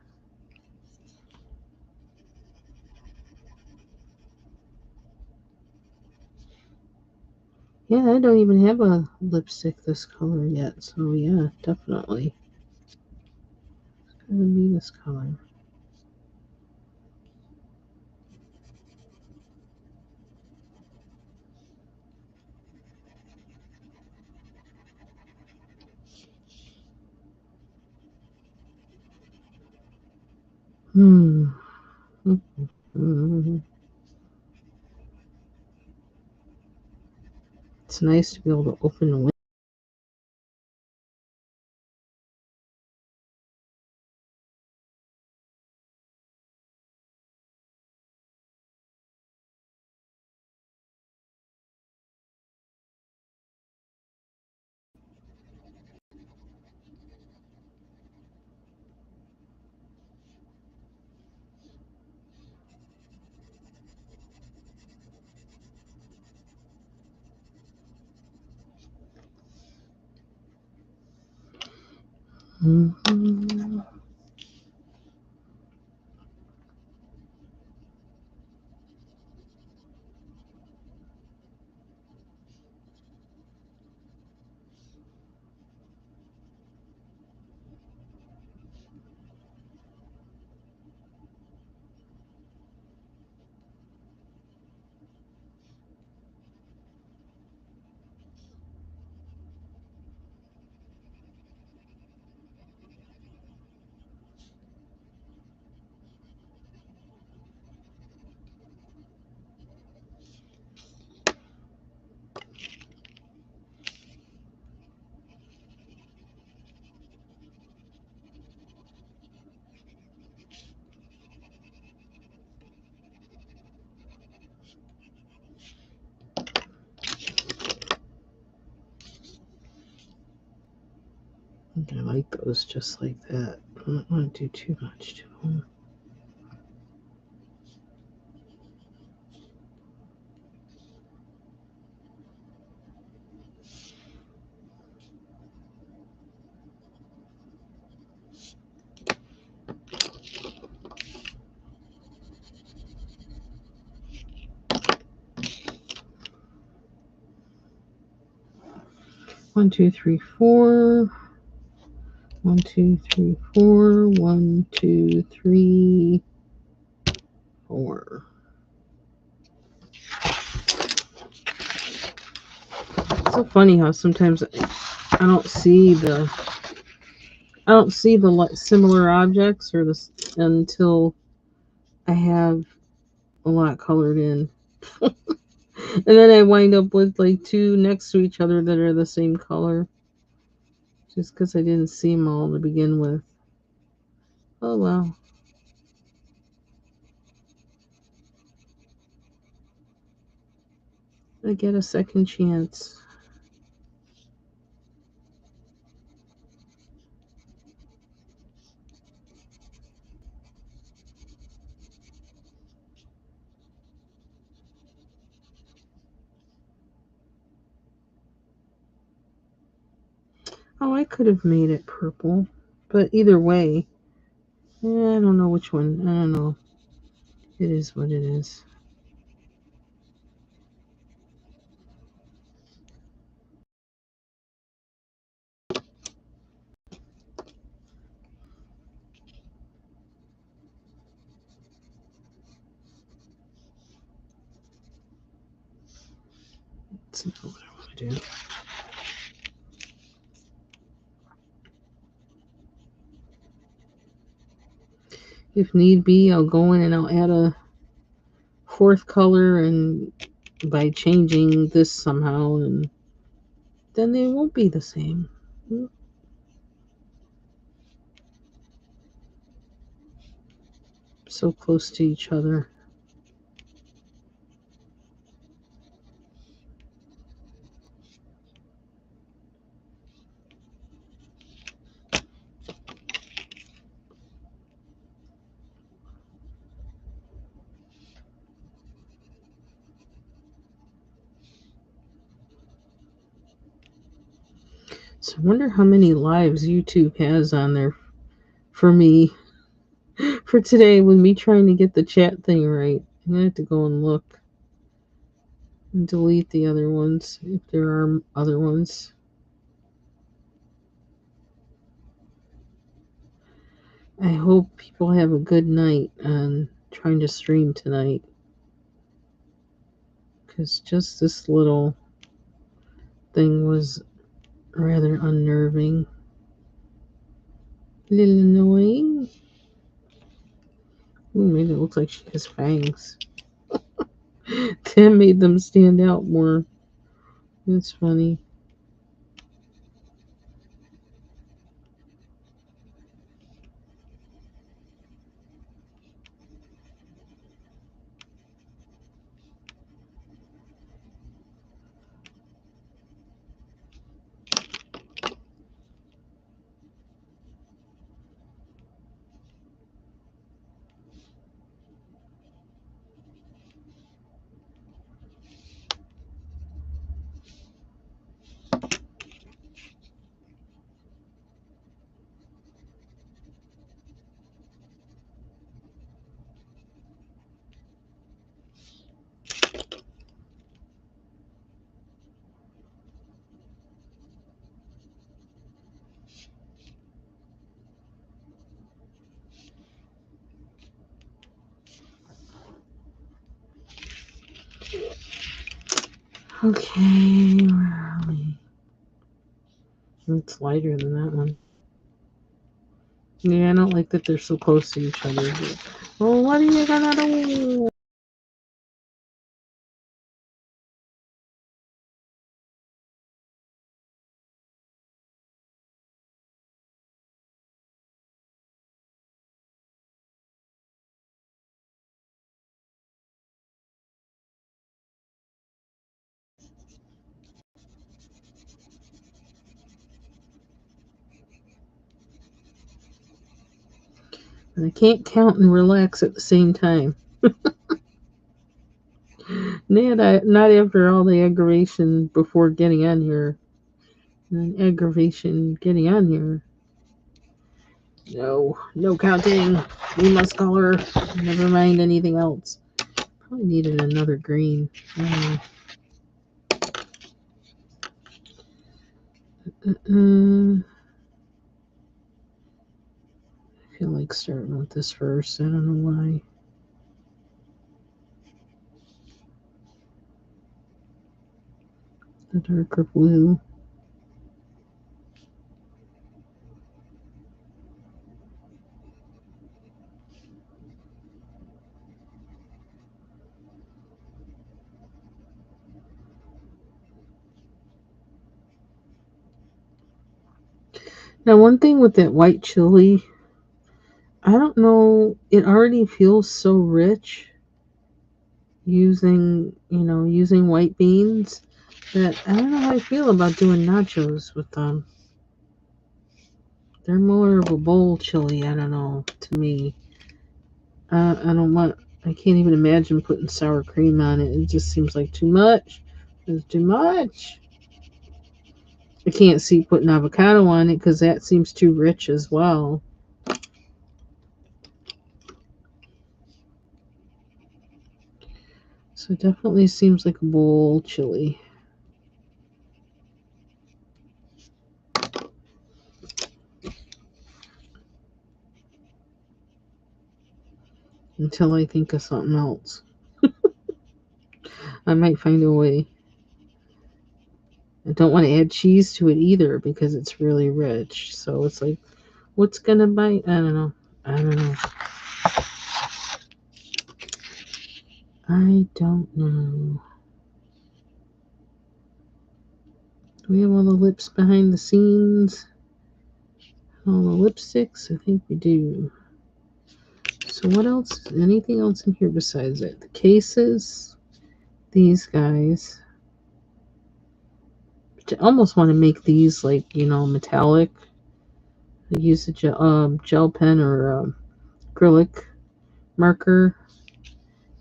Speaker 1: Yeah, I don't even have a lipstick this color yet. So yeah, definitely. It's going to be this color. Hmm. It's nice to be able to open the window. Mm-hmm. 'Cause I like those just like that. I don't want to do too much to them. One, two, three, four. 1, 2, 3, 4. 1, 2, 3, 4. It's so funny how sometimes I don't see the similar objects or this until I have a lot colored in. And then I wind up with like two next to each other that are the same color just because I didn't see them all to begin with. Oh well, I get a second chance. Oh, I could have made it purple, but either way, I don't know which one. I don't know. It is what it is. That's not what I want to do. If need be, I'll go in and I'll add a fourth color and by changing this somehow, and then they won't be the same. So close to each other. So I wonder how many lives YouTube has on there for me for today with me trying to get the chat thing right. I'm gonna have to go and look and delete the other ones if there are other ones. I hope people have a good night on trying to stream tonight. Because just this little thing was rather unnerving. A little annoying. Ooh, made it look like she has fangs. That made them stand out more. That's funny. Okay, where are we? It's lighter than that one. Yeah, I don't like that they're so close to each other. Well, what are you gonna do? And I can't count and relax at the same time. Not after all the aggravation before getting on here. And aggravation getting on here. No, no counting. We must color. Never mind anything else. Probably needed another green. I feel like starting with this first. I don't know why. The darker blue. Now, one thing with that white chili, I don't know, it already feels so rich using white beans that I don't know how I feel about doing nachos with them. They're more of a bowl chili, I don't know, to me. I don't want, I can't even imagine putting sour cream on it. It just seems like too much. It's too much. I can't see putting avocado on it because that seems too rich as well. So it definitely seems like a bowl chili. Until I think of something else. I might find a way. I don't want to add cheese to it either because it's really rich. So it's like, what's gonna bite? I don't know. I don't know. I don't know. Do we have all the lips behind the scenes? All the lipsticks? I think we do. So what else? Anything else in here besides that? The cases. These guys. I almost want to make these like, metallic. I use a gel pen or acrylic marker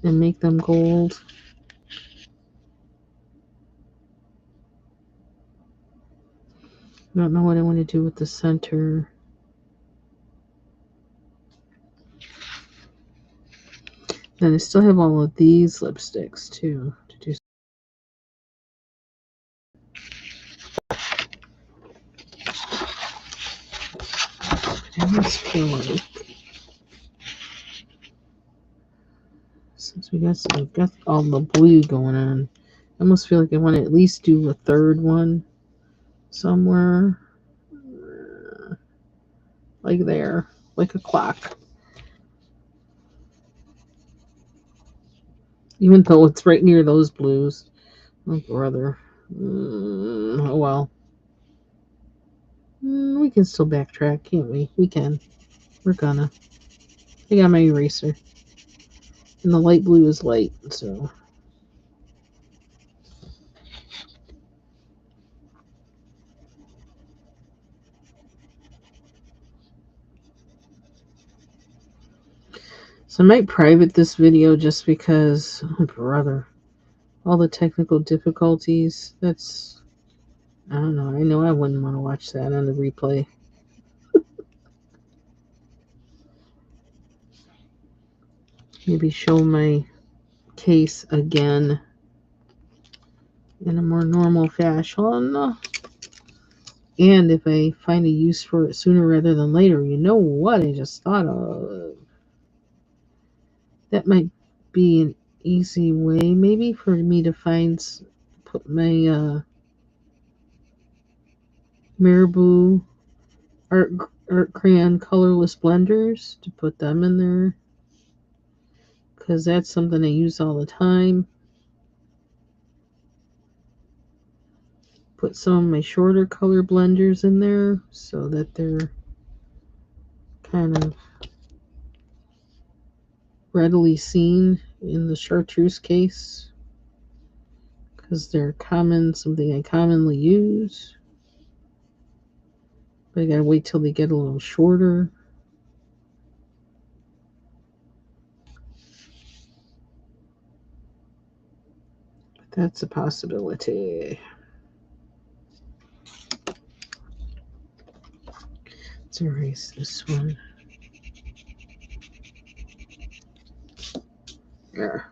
Speaker 1: and make them gold. I don't know what I want to do with the center. Then I still have all of these lipsticks too to do. I almost feel like since we got all the blue going on, I almost feel like I want to at least do a third one somewhere, like there, like a clock. Even though it's right near those blues. Oh, brother. Oh, well. We can still backtrack, can't we? We can. We're gonna. I got my eraser. And the light blue is light, so. So I might private this video just because, oh, brother, all the technical difficulties. That's, I don't know. I know I wouldn't want to watch that on the replay. Maybe show my case again in a more normal fashion. And if I find a use for it sooner rather than later, you know what I just thought of? That might be an easy way, maybe, for me to put my Marabou art, art crayon colorless blenders to put them in there. Because that's something I use all the time. Put some of my shorter color blenders in there so that they're kind of readily seen in the chartreuse case. Because they're something I commonly use. But I gotta wait till they get a little shorter. But that's a possibility. Let's erase this one. There.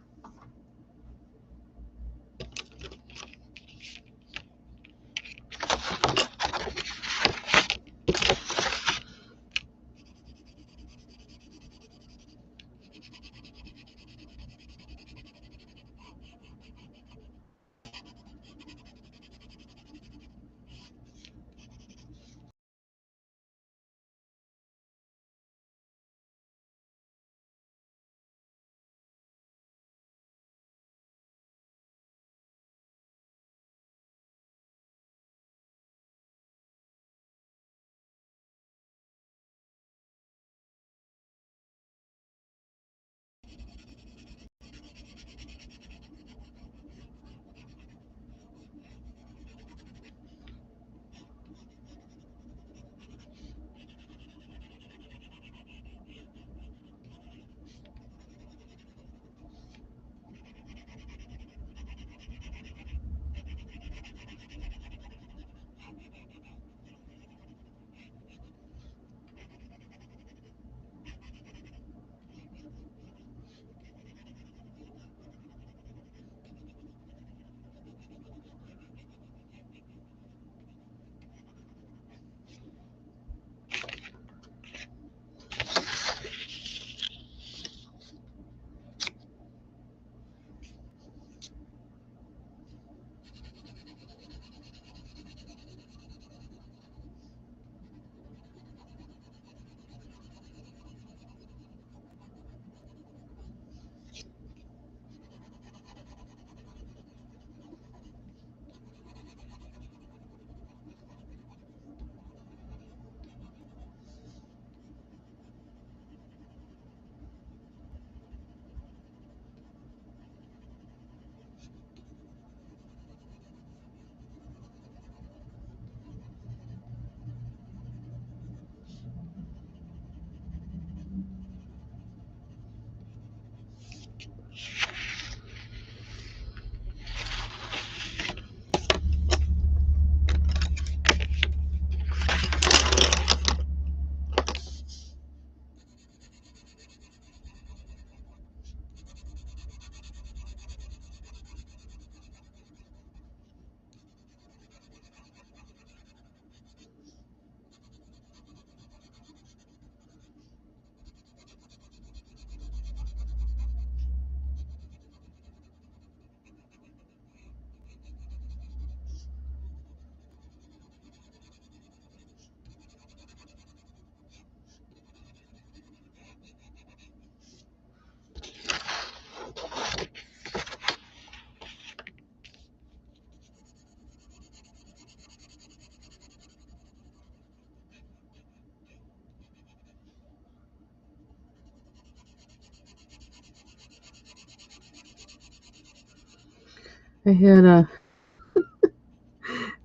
Speaker 1: I had a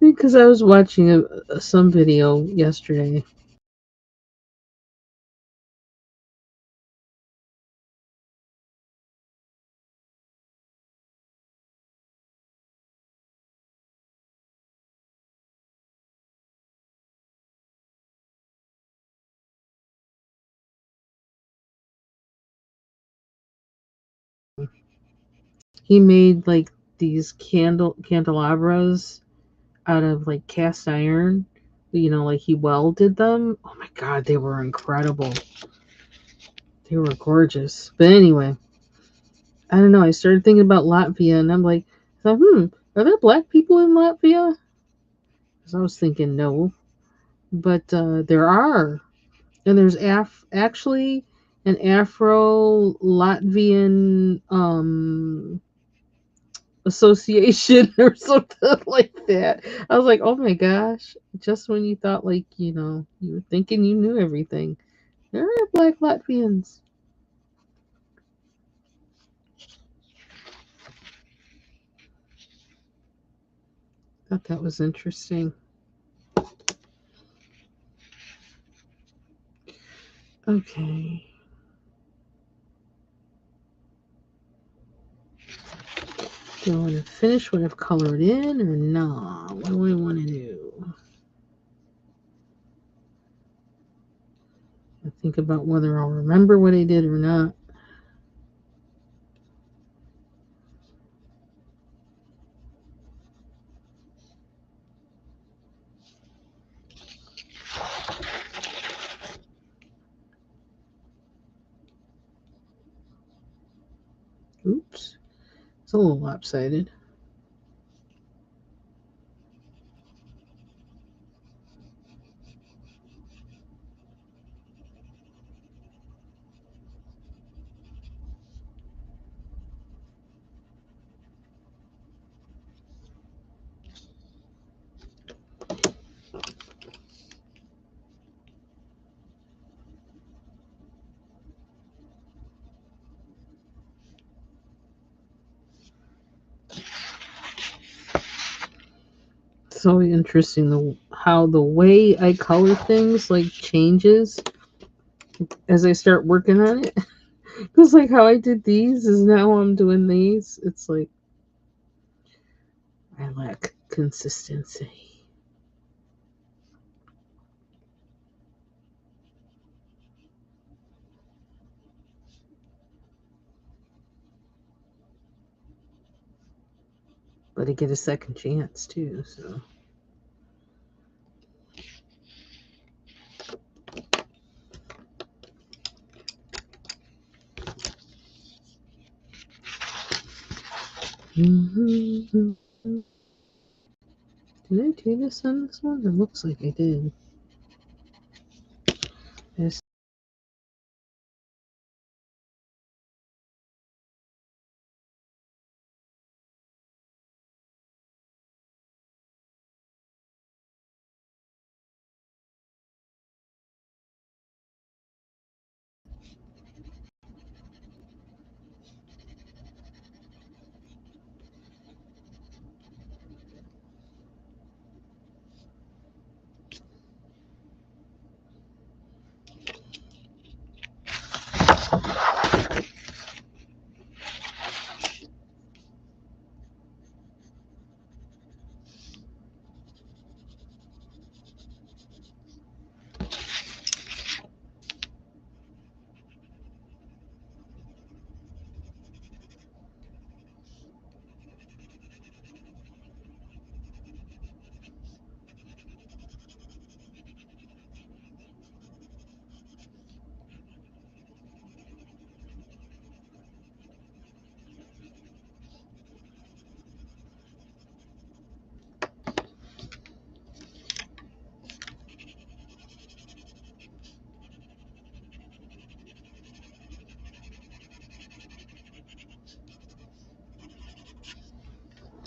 Speaker 1: because I was watching some video yesterday. He made like these candelabras out of like cast iron. You know, like he welded them. Oh my god, they were incredible. They were gorgeous. But anyway, I don't know. I started thinking about Latvia, and I'm like, are there black people in Latvia? Because I was thinking no, but there are, and there's actually an Afro Latvian association or something like that. I was like, oh my gosh! Just when you thought like you were thinking you knew everything, there are black Latvians. Thought that was interesting. Okay. Do I want to finish what I've colored in or not? What do I want to do? I think about whether I'll remember what I did or not. Oops. It's a little lopsided. It's so interesting how the way I color things like changes as I start working on it. Because like how I did these is now I'm doing these. It's like I lack consistency. But I get a second chance too, so did I do this on this one? It looks like I did. Yes.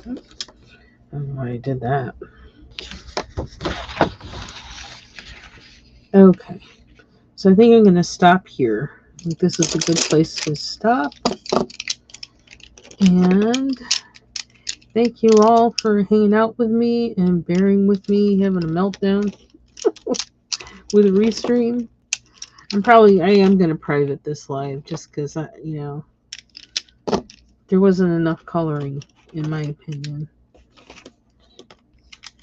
Speaker 1: I don't know why I did that. Okay. So I think I'm gonna stop here. I think this is a good place to stop. And Thank you all for hanging out with me and bearing with me having a meltdown with a restream. I am gonna private this live just because there wasn't enough coloring in my opinion.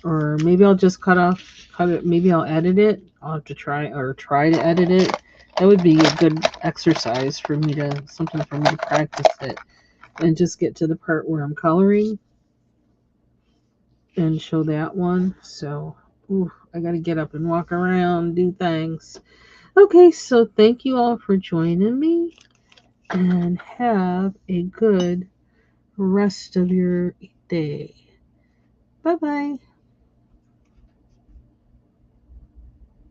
Speaker 1: Or maybe I'll just cut it. Maybe I'll edit it. I'll have to try to edit it. That would be a good exercise for me to something for me to practice it and just get to the part where I'm coloring and show that one. So, I got to get up and walk around, do things. Okay, so thank you all for joining me and have a good rest of your day. Bye bye.